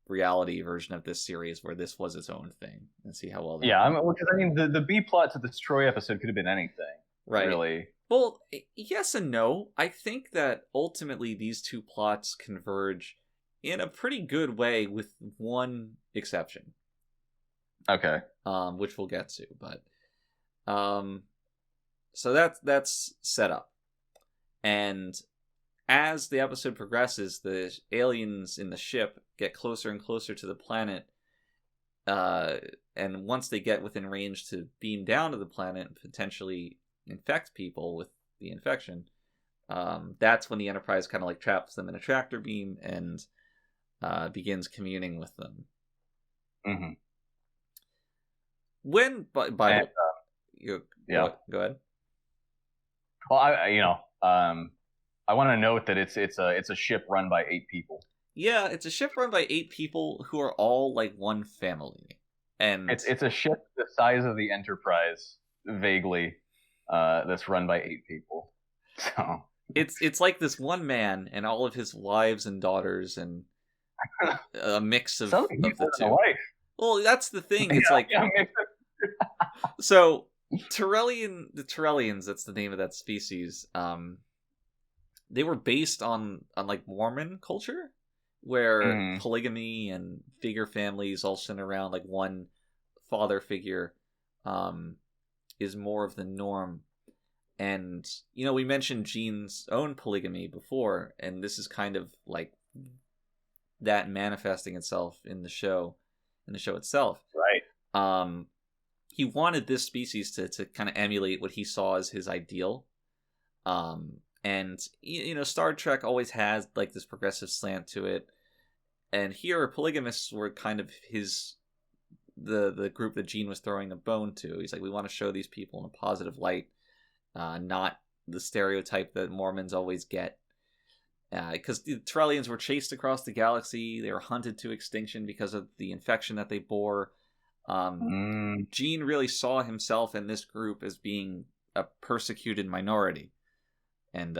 reality version of this series where this was its own thing, and see how well. Yeah, because the B plot to this Troy episode could have been anything. Right. Really. Well, yes and no. I think that ultimately these two plots converge in a pretty good way, with one exception. Okay. Which we'll get to, but so that's set up, and as the episode progresses, the aliens in the ship get closer and closer to the planet, and once they get within range to beam down to the planet and potentially infect people with the infection, that's when the Enterprise kind of like traps them in a tractor beam and begins communing with them. Mm-hmm. When, by and, you yeah, go ahead. Well, I want to note that it's a ship run by 8 people. Yeah, it's a ship run by 8 people who are all like one family, and it's a ship the size of the Enterprise, vaguely, that's run by 8 people. So it's like this one man and all of his wives and daughters, and a mix of the two. Well, that's the thing. It's so the Torellians, that's the name of that species. They were based on like Mormon culture, where polygamy and bigger families all centered around like one father figure is more of the norm. And we mentioned Gene's own polygamy before, and this is kind of like that manifesting itself in the show itself. Right. He wanted this species to kind of emulate what he saw as his ideal. And Star Trek always has like this progressive slant to it, and here polygamists were kind of the group that Gene was throwing a bone to. He's like, we want to show these people in a positive light, not the stereotype that Mormons always get. Because the Torellians were chased across the galaxy, they were hunted to extinction because of the infection that they bore. Gene really saw himself in this group as being a persecuted minority, and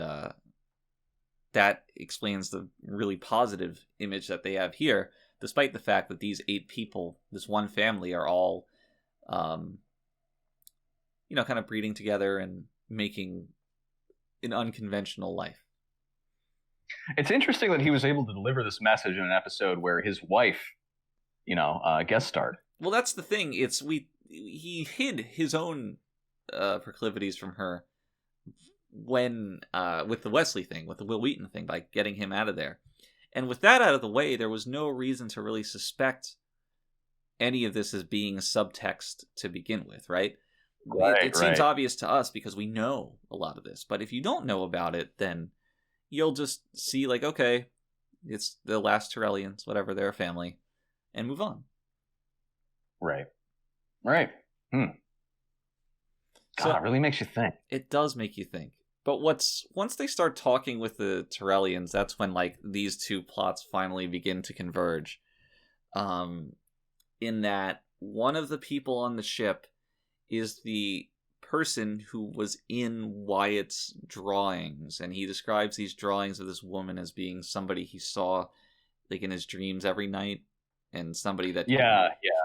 that explains the really positive image that they have here, despite the fact that these 8 people, this one family, are all kind of breeding together and making an unconventional life. It's interesting that he was able to deliver this message in an episode where his wife, guest starred. Well, that's the thing. He hid his own proclivities from her when with the Wesley thing, with the Will Wheaton thing, by getting him out of there. And with that out of the way, there was no reason to really suspect any of this as being a subtext to begin with, right? It seems obvious to us because we know a lot of this. But if you don't know about it, then you'll just see like, okay, it's the last Torellians, whatever, they're a family, and move on. Right. God, so, it really makes you think. It does make you think. But once they start talking with the Torellians, that's when like these two plots finally begin to converge. In that one of the people on the ship is the person who was in Wyatt's drawings, and he describes these drawings of this woman as being somebody he saw like in his dreams every night, and somebody that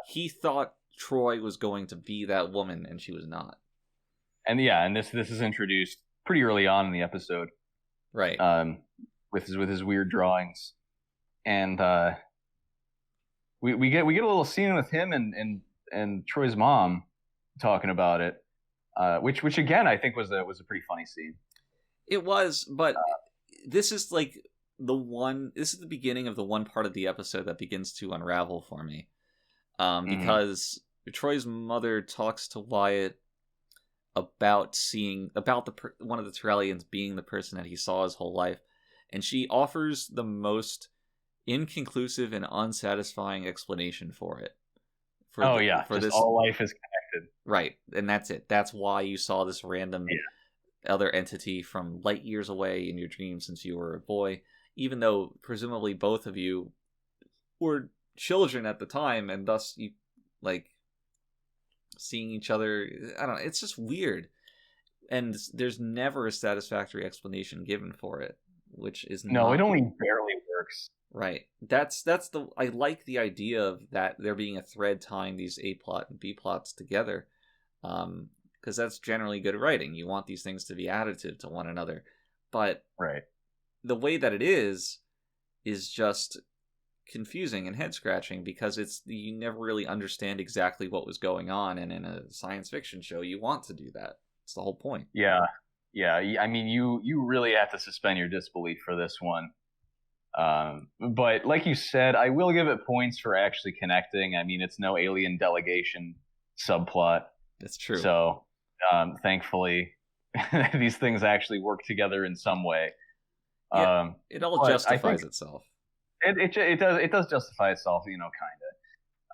he thought Troy was going to be that woman, and she was not. And this is introduced pretty early on in the episode, right? With his weird drawings, and we get a little scene with him and Troy's mom talking about it, which again I think was a pretty funny scene. It was, but this is like this is the beginning of the one part of the episode that begins to unravel for me, because Troy's mother talks to Wyatt about one of the Torellians being the person that he saw his whole life, and she offers the most inconclusive and unsatisfying explanation for it. All life is connected. Right, and that's it. That's why you saw this random other entity from light years away in your dreams since you were a boy, even though presumably both of you were children at the time, and thus you like seeing each other. I don't know, it's just weird, and there's never a satisfactory explanation given for it, which is it only barely works. Right. I like the idea of that there being a thread tying these A plot and B plots together, because because that's generally good writing. You want these things to be additive to one another. But Right. the way that it is just confusing and head scratching, because you never really understand exactly what was going on, and in a science fiction show you want to do that. It's the whole point. Yeah. I mean, you really have to suspend your disbelief for this one. But like you said, I will give it points for actually connecting. I mean, it's no alien delegation subplot. That's true. So, thankfully, these things actually work together in some way. Yeah, it all justifies itself. It does justify itself, kind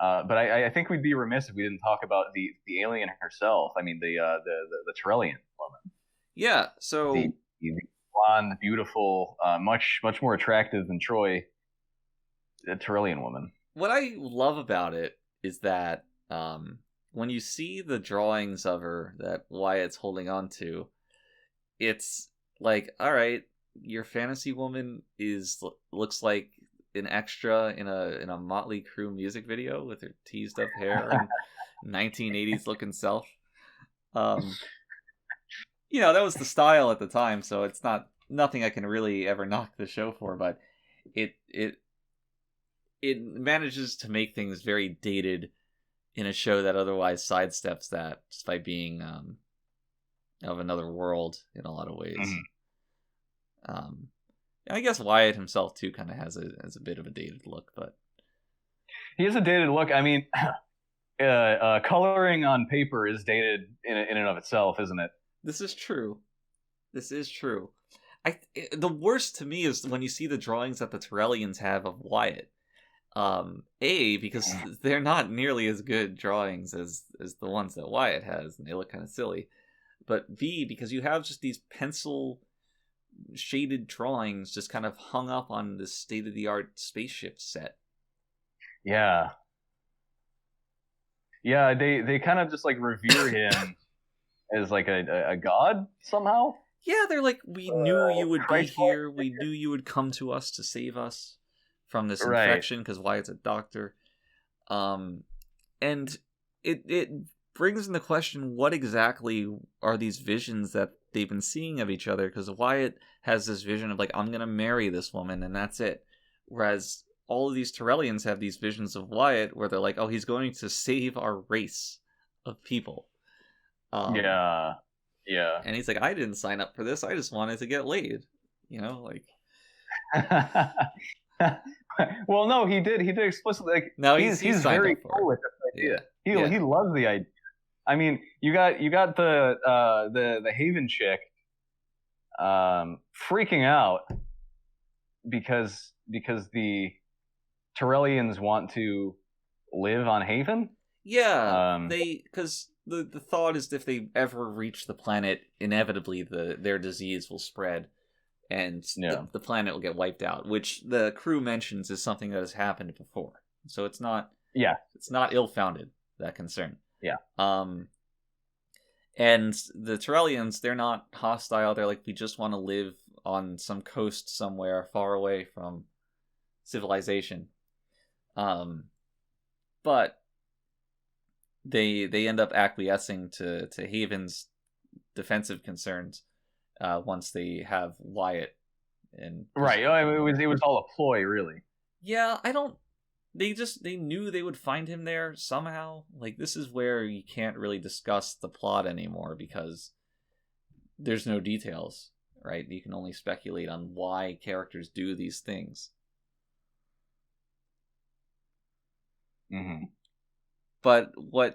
of. But I think we'd be remiss if we didn't talk about the alien herself. I mean, the Torellian woman. Yeah. So the blonde, beautiful, much more attractive than Troy, the Torellian woman. What I love about it is that when you see the drawings of her that Wyatt's holding on to, it's like, all right, your fantasy woman looks like an extra in a Motley Crue music video with her teased up hair and 1980s looking self. That was the style at the time, so it's nothing I can really ever knock the show for, but it manages to make things very dated in a show that otherwise sidesteps that just by being of another world in a lot of ways. Mm-hmm. I guess Wyatt himself too kind of has a bit of a dated look, but he has a dated look. I mean, coloring on paper is dated in and of itself, isn't it? This is true. The worst to me is when you see the drawings that the Torellians have of Wyatt. Because they're not nearly as good drawings as the ones that Wyatt has, and they look kind of silly. But B, because you have just these pencil shaded drawings just kind of hung up on this state-of-the-art spaceship set. Yeah, they kind of just like revere him as like a god somehow. Yeah, they're like, we knew you would be here. We knew you would come to us to save us from this infection, because Wyatt's a doctor. And it brings into question, what exactly are these visions that they've been seeing of each other? Because Wyatt has this vision of like, I'm going to marry this woman and that's it. Whereas all of these Torellians have these visions of Wyatt where they're like, oh, he's going to save our race of people. Yeah. And he's like, I didn't sign up for this. I just wanted to get laid. Like... Well, no, he did explicitly. Like, no, he's very cool with this idea. He loves the idea. I mean, you got the Haven chick freaking out because the Torellians want to live on Haven. Yeah, because the thought is if they ever reach the planet, inevitably their disease will spread. And the planet will get wiped out, which the crew mentions is something that has happened before. So it's not ill-founded, that concern. Yeah. And the Torellians, they're not hostile. They're like, we just want to live on some coast somewhere far away from civilization. But they end up acquiescing to Haven's defensive concerns. Once they have Wyatt, and right, it was all a ploy, really. Yeah, they knew they would find him there somehow. Like, this is where you can't really discuss the plot anymore because there's no details, right? You can only speculate on why characters do these things. Mm-hmm. But I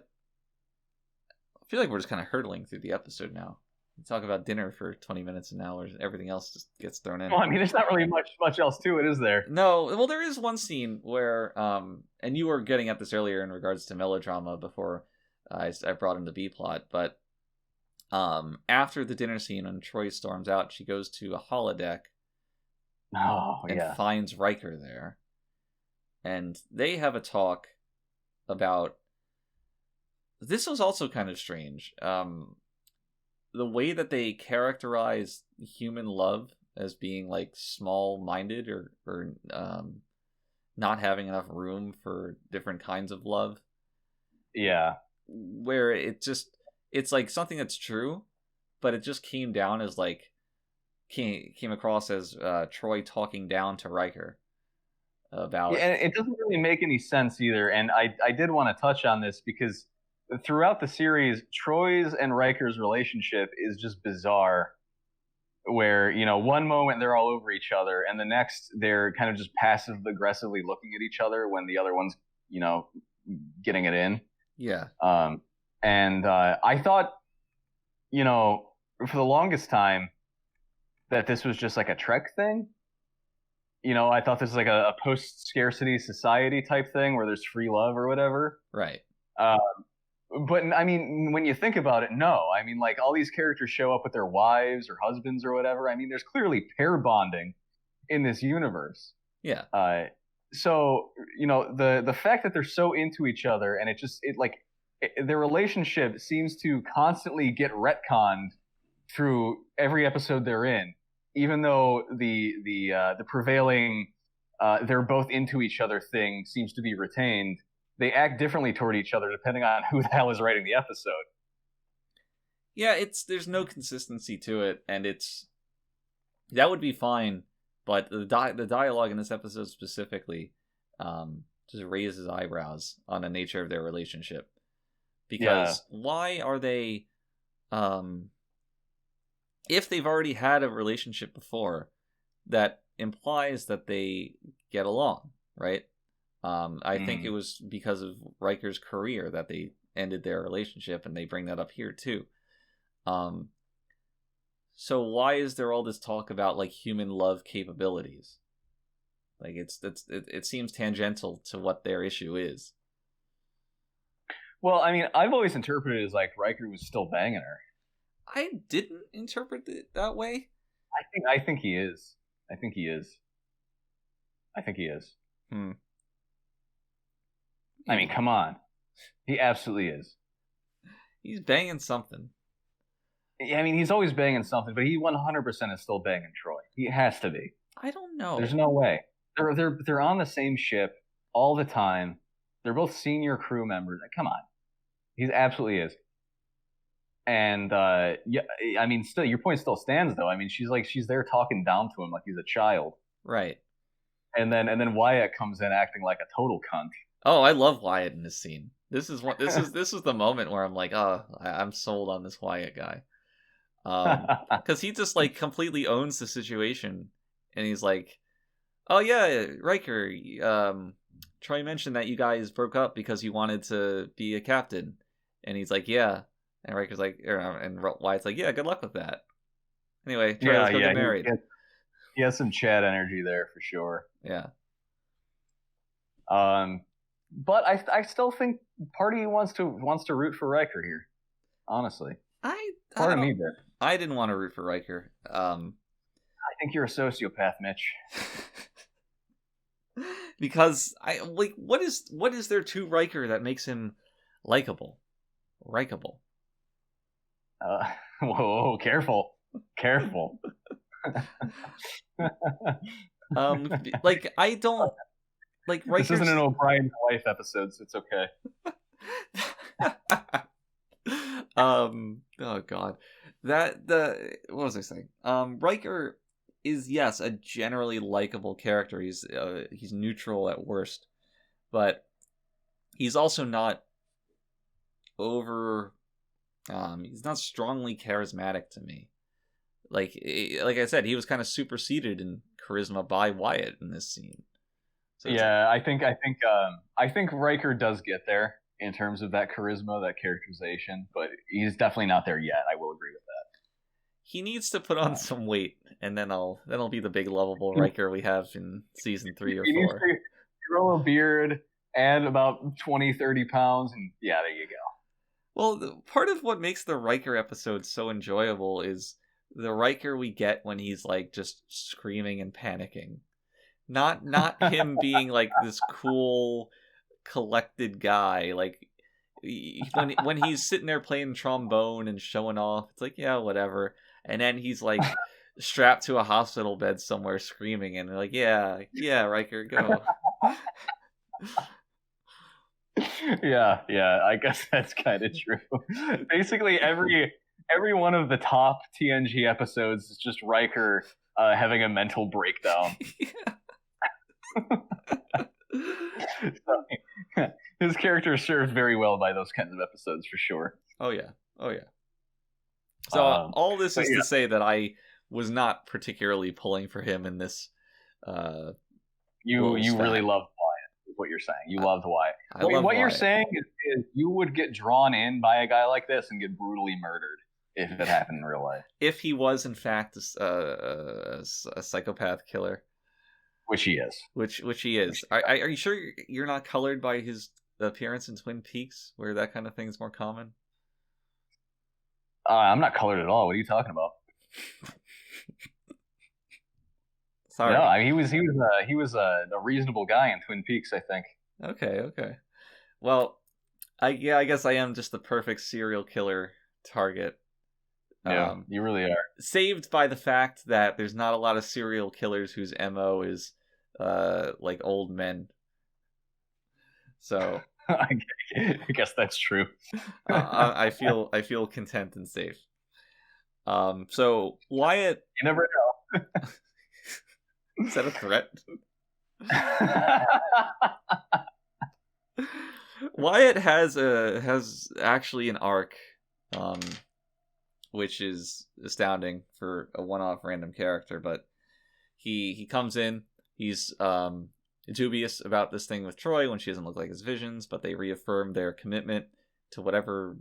feel like we're just kind of hurtling through the episode now. We talk about dinner for 20 minutes an hour, everything else just gets thrown in. Well, I mean, there's not really much else to it, is there? No, well, there is one scene where, and you were getting at this earlier in regards to melodrama before I brought in the B-plot, but after the dinner scene when Troy storms out, she goes to a holodeck and finds Riker there. And they have a talk about... This was also kind of strange. The way that they characterize human love as being like small-minded or not having enough room for different kinds of love. Yeah. Where it it's like something that's true, but it just came down as like came across as Troy talking down to Riker Yeah, about. and it doesn't really make any sense either. And I did want to touch on this because throughout the series, Troy's and Riker's relationship is just bizarre. Where, one moment they're all over each other, and the next they're kind of just passive aggressively looking at each other when the other one's, getting it in. Yeah. And I thought, for the longest time that this was just like a Trek thing. I thought this was like a post-scarcity society type thing where there's free love or whatever. Right. But I mean, when you think about it, no. I mean, like all these characters show up with their wives or husbands or whatever. I mean, there's clearly pair bonding in this universe. Yeah. So the fact that they're so into each other and their relationship seems to constantly get retconned through every episode they're in, even though the prevailing they're both into each other thing seems to be retained. They act differently toward each other depending on who the hell is writing the episode. Yeah, there's no consistency to it, and that would be fine, but the dialogue in this episode specifically just raises eyebrows on the nature of their relationship. Because why are they, if they've already had a relationship before, that implies that they get along, right? I think it was because of Riker's career that they ended their relationship, and they bring that up here too. So why is there all this talk about like human love capabilities? Like it seems tangential to what their issue is. Well, I mean, I've always interpreted it as like Riker was still banging her. I didn't interpret it that way. I think he is. I think he is. I mean, come on. He absolutely is. He's banging something. I mean, he's always banging something, but he 100% is still banging Troy. He has to be. I don't know. There's no way. They're on the same ship all the time. They're both senior crew members. Come on. He absolutely is. And yeah, I mean, still, your point still stands, though. I mean, she's there talking down to him like he's a child. Right. And then Wyatt comes in acting like a total cunt. Oh, I love Wyatt in this scene. This is the moment where I'm like, oh, I'm sold on this Wyatt guy. Because he just like completely owns the situation, and he's like, oh yeah, Riker, Troy mentioned that you guys broke up because you wanted to be a captain, and he's like, yeah, and Riker's like, and Wyatt's like, yeah, good luck with that. Anyway, Troy, let's go get married. He has some Chad energy there for sure. Yeah. But I still think part of you wants to root for Riker here. Honestly, part of me did. I didn't want to root for Riker. I think you're a sociopath, Mitch. Because I like what is there to Riker that makes him likable? Rikeable. Whoa, careful. Like I don't like Riker's... This isn't an O'Brien's wife episode, so it's okay. Oh god. What was I saying? Riker is, yes, a generally likable character. He's neutral at worst, but he's also not he's not strongly charismatic to me. Like I said, he was kind of superseded in charisma by Wyatt in this scene. So yeah, I think Riker does get there in terms of that charisma, that characterization, but he's definitely not there yet. I will agree with that. He needs to put on some weight, and then I'll be the big lovable Riker we have in season 3 or 4. He needs to grow a beard, add about 20, 30 pounds, and yeah, there you go. Well, part of what makes the Riker episode so enjoyable is the Riker we get when he's like just screaming and panicking. Not him being like this cool, collected guy. Like when he's sitting there playing trombone and showing off, it's like, yeah, whatever. And then he's like strapped to a hospital bed somewhere screaming, and they're like, yeah, Riker, go. Yeah, I guess that's kind of true. Basically, every one of the top TNG episodes is just Riker having a mental breakdown. So, his character is served very well by those kinds of episodes for sure. Oh yeah. So all this is to say that I was not particularly pulling for him in this. You really loved Wyatt, is what you're saying. You loved Wyatt. What you're saying is you would get drawn in by a guy like this and get brutally murdered if it happened in real life. If he was in fact a psychopath killer, which he is. Which he is. Are you sure you're not colored by his appearance in Twin Peaks, where that kind of thing is more common? I'm not colored at all. What are you talking about? Sorry. No, I mean, he was a reasonable guy in Twin Peaks, I think. Okay. Well, I guess I am just the perfect serial killer target. Yeah, you really are. Saved by the fact that there's not a lot of serial killers whose MO is like old men. So I guess that's true. I feel content and safe. So Wyatt, you never know. Is that a threat? Wyatt has actually an arc, which is astounding for a one-off random character. But he comes in, he's dubious about this thing with Troy when she doesn't look like his visions, but they reaffirm their commitment to whatever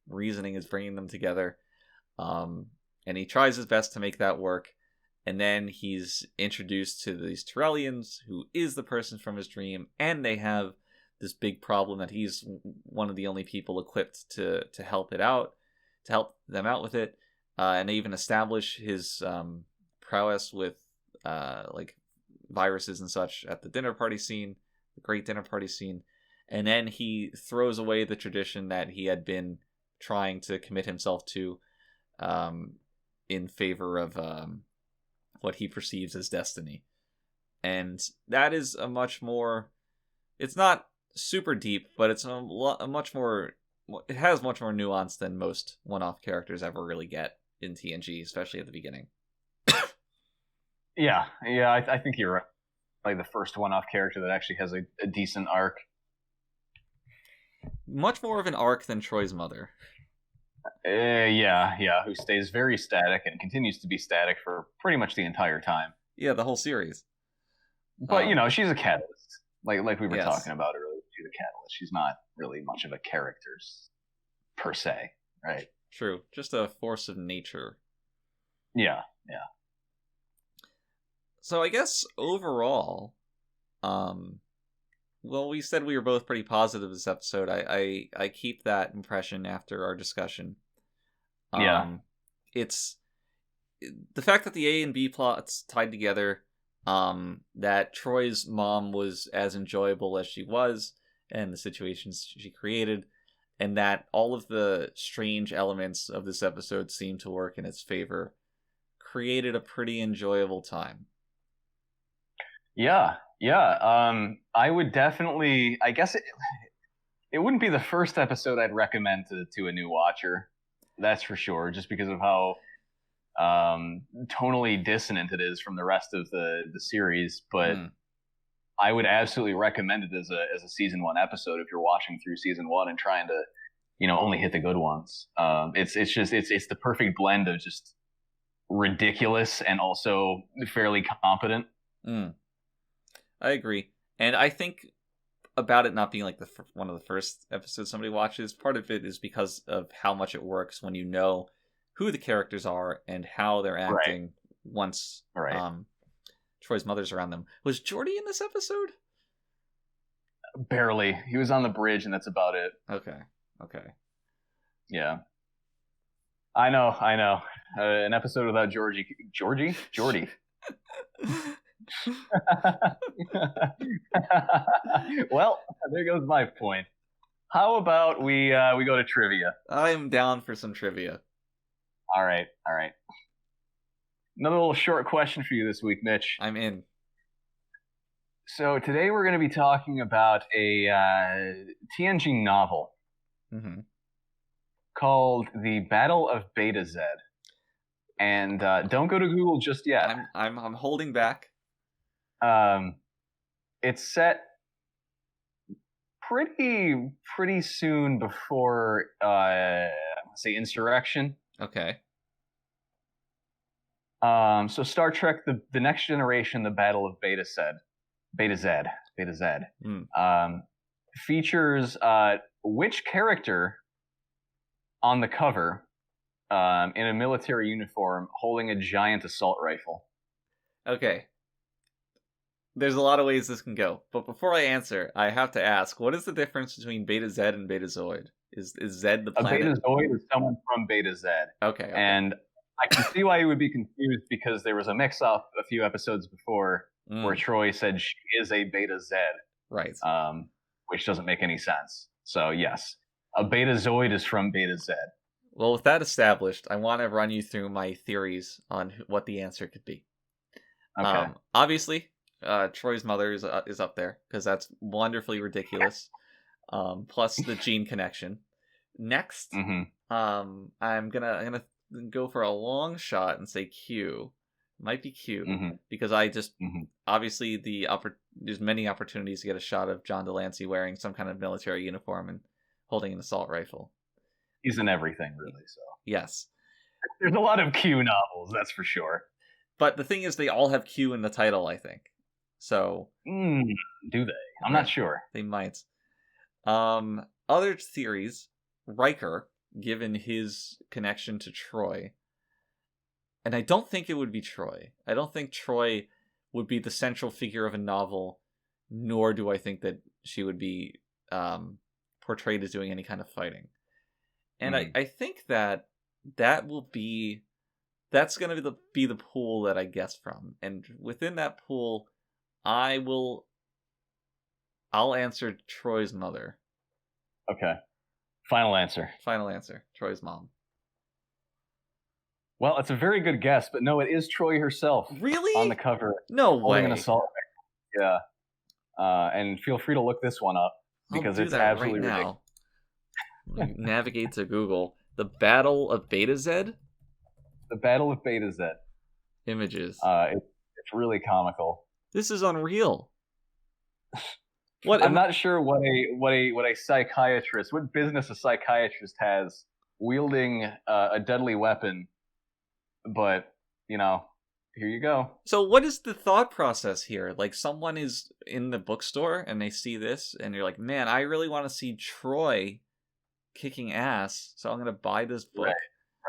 reasoning is bringing them together. And he tries his best to make that work. And then he's introduced to these Tyrellians, who is the person from his dream, and they have this big problem that he's one of the only people equipped to help them out with it. And they even establish his prowess with like viruses and such at the dinner party scene, the great dinner party scene. And then he throws away the tradition that he had been trying to commit himself to in favor of what he perceives as destiny. And that is a much more, it's not super deep, but it's a much more, it has much more nuance than most one-off characters ever really get in TNG, especially at the beginning. Yeah, I think you're right. Like the first one-off character that actually has a decent arc. Much more of an arc than Troy's mother. Yeah, who stays very static and continues to be static for pretty much the entire time. Yeah, the whole series. But you know, she's a catalyst, like we were talking about earlier. She's a catalyst. She's not really much of a character per se, right? True, just a force of nature. Yeah. So I guess overall, well, we said we were both pretty positive this episode. I keep that impression after our discussion. It's the fact that the A and B plots tied together, that Troy's mom was as enjoyable as she was, and the situations she created, and that all of the strange elements of this episode seemed to work in its favor, created a pretty enjoyable time. Yeah. I would definitely, I guess it wouldn't be the first episode I'd recommend to a new watcher. That's for sure, just because of how tonally dissonant it is from the rest of the series. But I would absolutely recommend it as a season 1 episode if you're watching through season 1 and trying to, only hit the good ones. It's the perfect blend of just ridiculous and also fairly competent. I agree. And I think about it not being like one of the first episodes somebody watches, part of it is because of how much it works when you know who the characters are and how they're acting once Troy's mother's around them. Was Geordi in this episode? Barely. He was on the bridge, and that's about it. Okay. Yeah. I know. An episode without Geordi. Well, there goes my point. How about we go to trivia? I'm down for some trivia. All right. Another little short question for you this week, Mitch. I'm in. So today we're going to be talking about a TNG novel Mm-hmm. called The Battle of Beta Z. And don't go to Google just yet. I'm holding back. It's set pretty soon before say Insurrection. Okay. So Star Trek: The Next Generation, The Battle of Beta Z, features which character on the cover in a military uniform holding a giant assault rifle? Okay. There's a lot of ways this can go, but before I answer, I have to ask: what is the difference between Beta Z and Betazoid? Is Z the A planet? Betazoid is someone from Beta Z. Okay. And I can see why you would be confused because there was a mix-up a few episodes before where Troy said she is a Beta Z. Right. Which doesn't make any sense. So yes, a Betazoid is from Beta Z. Well, with that established, I want to run you through my theories on what the answer could be. Okay. Obviously, Troy's mother is up there because that's wonderfully ridiculous. Plus the gene connection. Next, I'm gonna go for a long shot and say Q. Might be Q because I just obviously there's many opportunities to get a shot of John Delancey wearing some kind of military uniform and holding an assault rifle. He's in everything, really. So yes, there's a lot of Q novels, that's for sure. But the thing is, they all have Q in the title, I think. So do they? I'm not sure. They might. Other theories: Riker, given his connection to Troy. And I don't think it would be Troy. I don't think Troy would be the central figure of a novel, nor do I think that she would be portrayed as doing any kind of fighting. And I think that's going to be the pool that I guess from. And within that pool, I'll answer Troy's mother. Okay. Final answer. Troy's mom. Well, it's a very good guess, but no, it is Troy herself. Really? On the cover. No holding way. An assault rifle. Yeah. And feel free to look this one up because it's absolutely ridiculous. Navigate to Google. The Battle of Beta Z? The Battle of Beta Z. Images. It's really comical. This is unreal. I'm not sure what business a psychiatrist has wielding a deadly weapon, but here you go. So what is the thought process here? Like, someone is in the bookstore and they see this and you're like, man, I really want to see Troy kicking ass, so I'm going to buy this book.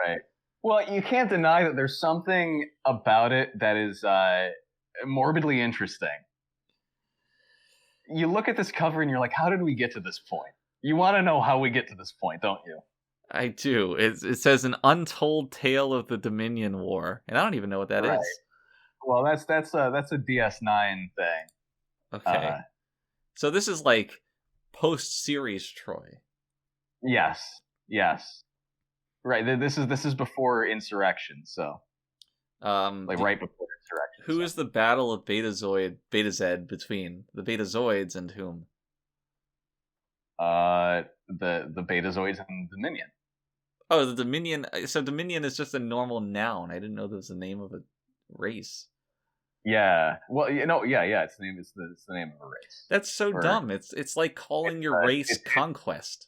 Right. Well, you can't deny that there's something about it that is morbidly interesting. You look at this cover and you're like, how did we get to this point? You want to know how we get to this point, don't you? I do. It says an untold tale of the Dominion War, and I don't even know what that is. Well, that's a DS9 thing. Okay. So this is like post-series Troy. Yes. Right. This is before Insurrection, so right before Insurrection. Who is the Battle of Beta Z between the Betazoids and whom? The Betazoids and Dominion. Oh, the Dominion. So Dominion is just a normal noun. I didn't know there was the name of a race. Yeah. Well, yeah. It's the name of a race. That's so dumb. It's like calling your race Conquest.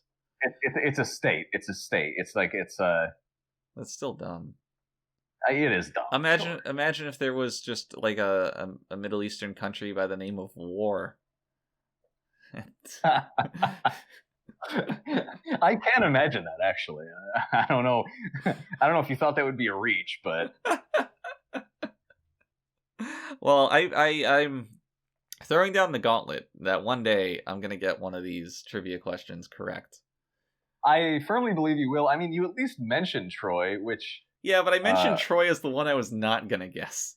It's a state. It's a state. It's like That's still dumb. It is dumb. Imagine if there was just like a Middle Eastern country by the name of War. I can't imagine that, actually. I don't know if you thought that would be a reach, but well, I'm throwing down the gauntlet that one day I'm gonna get one of these trivia questions correct. I firmly believe you will. I mean, you at least mentioned Troy, which yeah, but I mentioned Troy as the one I was not gonna guess.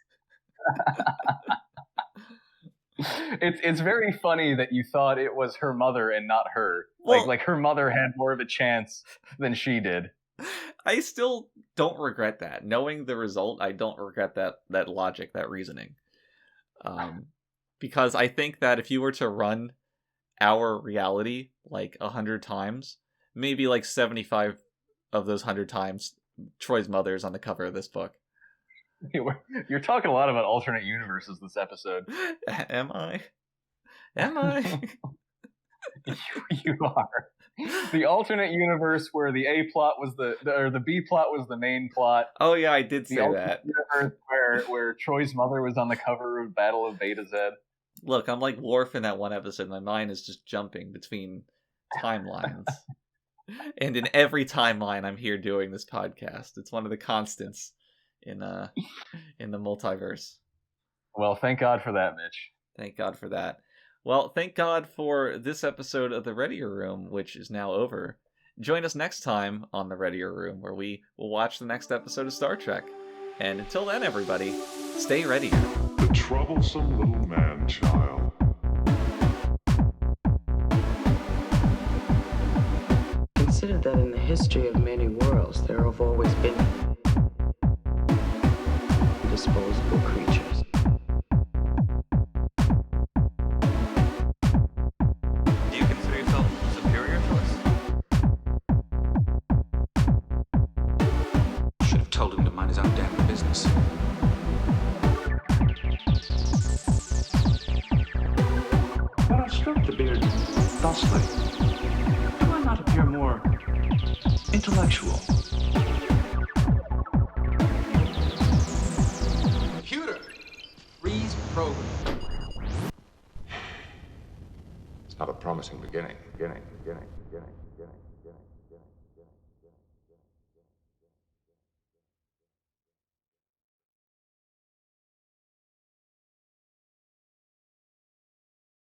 It's very funny that you thought it was her mother and not her. Well, like her mother had more of a chance than she did. I still don't regret that. Knowing the result, I don't regret that logic, that reasoning. because I think that if you were to run our reality like 100 times, maybe like 75 of those 100 times, Troy's mother is on the cover of this book. You're talking a lot about alternate universes this episode. Am I? Am I? You are. The alternate universe where the A plot was the B plot was the main plot. Oh yeah, I did say The that. universe where Troy's mother was on the cover of Battle of Beta Z. Look, I'm like Worf in that one episode. My mind is just jumping between timelines. And in every timeline, I'm here doing this podcast. It's one of the constants in the multiverse. Well, thank God for that, Mitch. Thank God for that. Well, thank God for this episode of the Readier Room, which is now over. Join us next time on the Readier Room, where we will watch the next episode of Star Trek. And until then, everybody, stay ready. The troublesome little man-child. Consider that in the history of many worlds, there have always been disposable creatures. Do you consider yourself superior to us? Should have told him to mind his own damn business. But I stroked the beard thusly. Do I not appear more intellectual? Computer! Freeze program. It's not a promising beginning.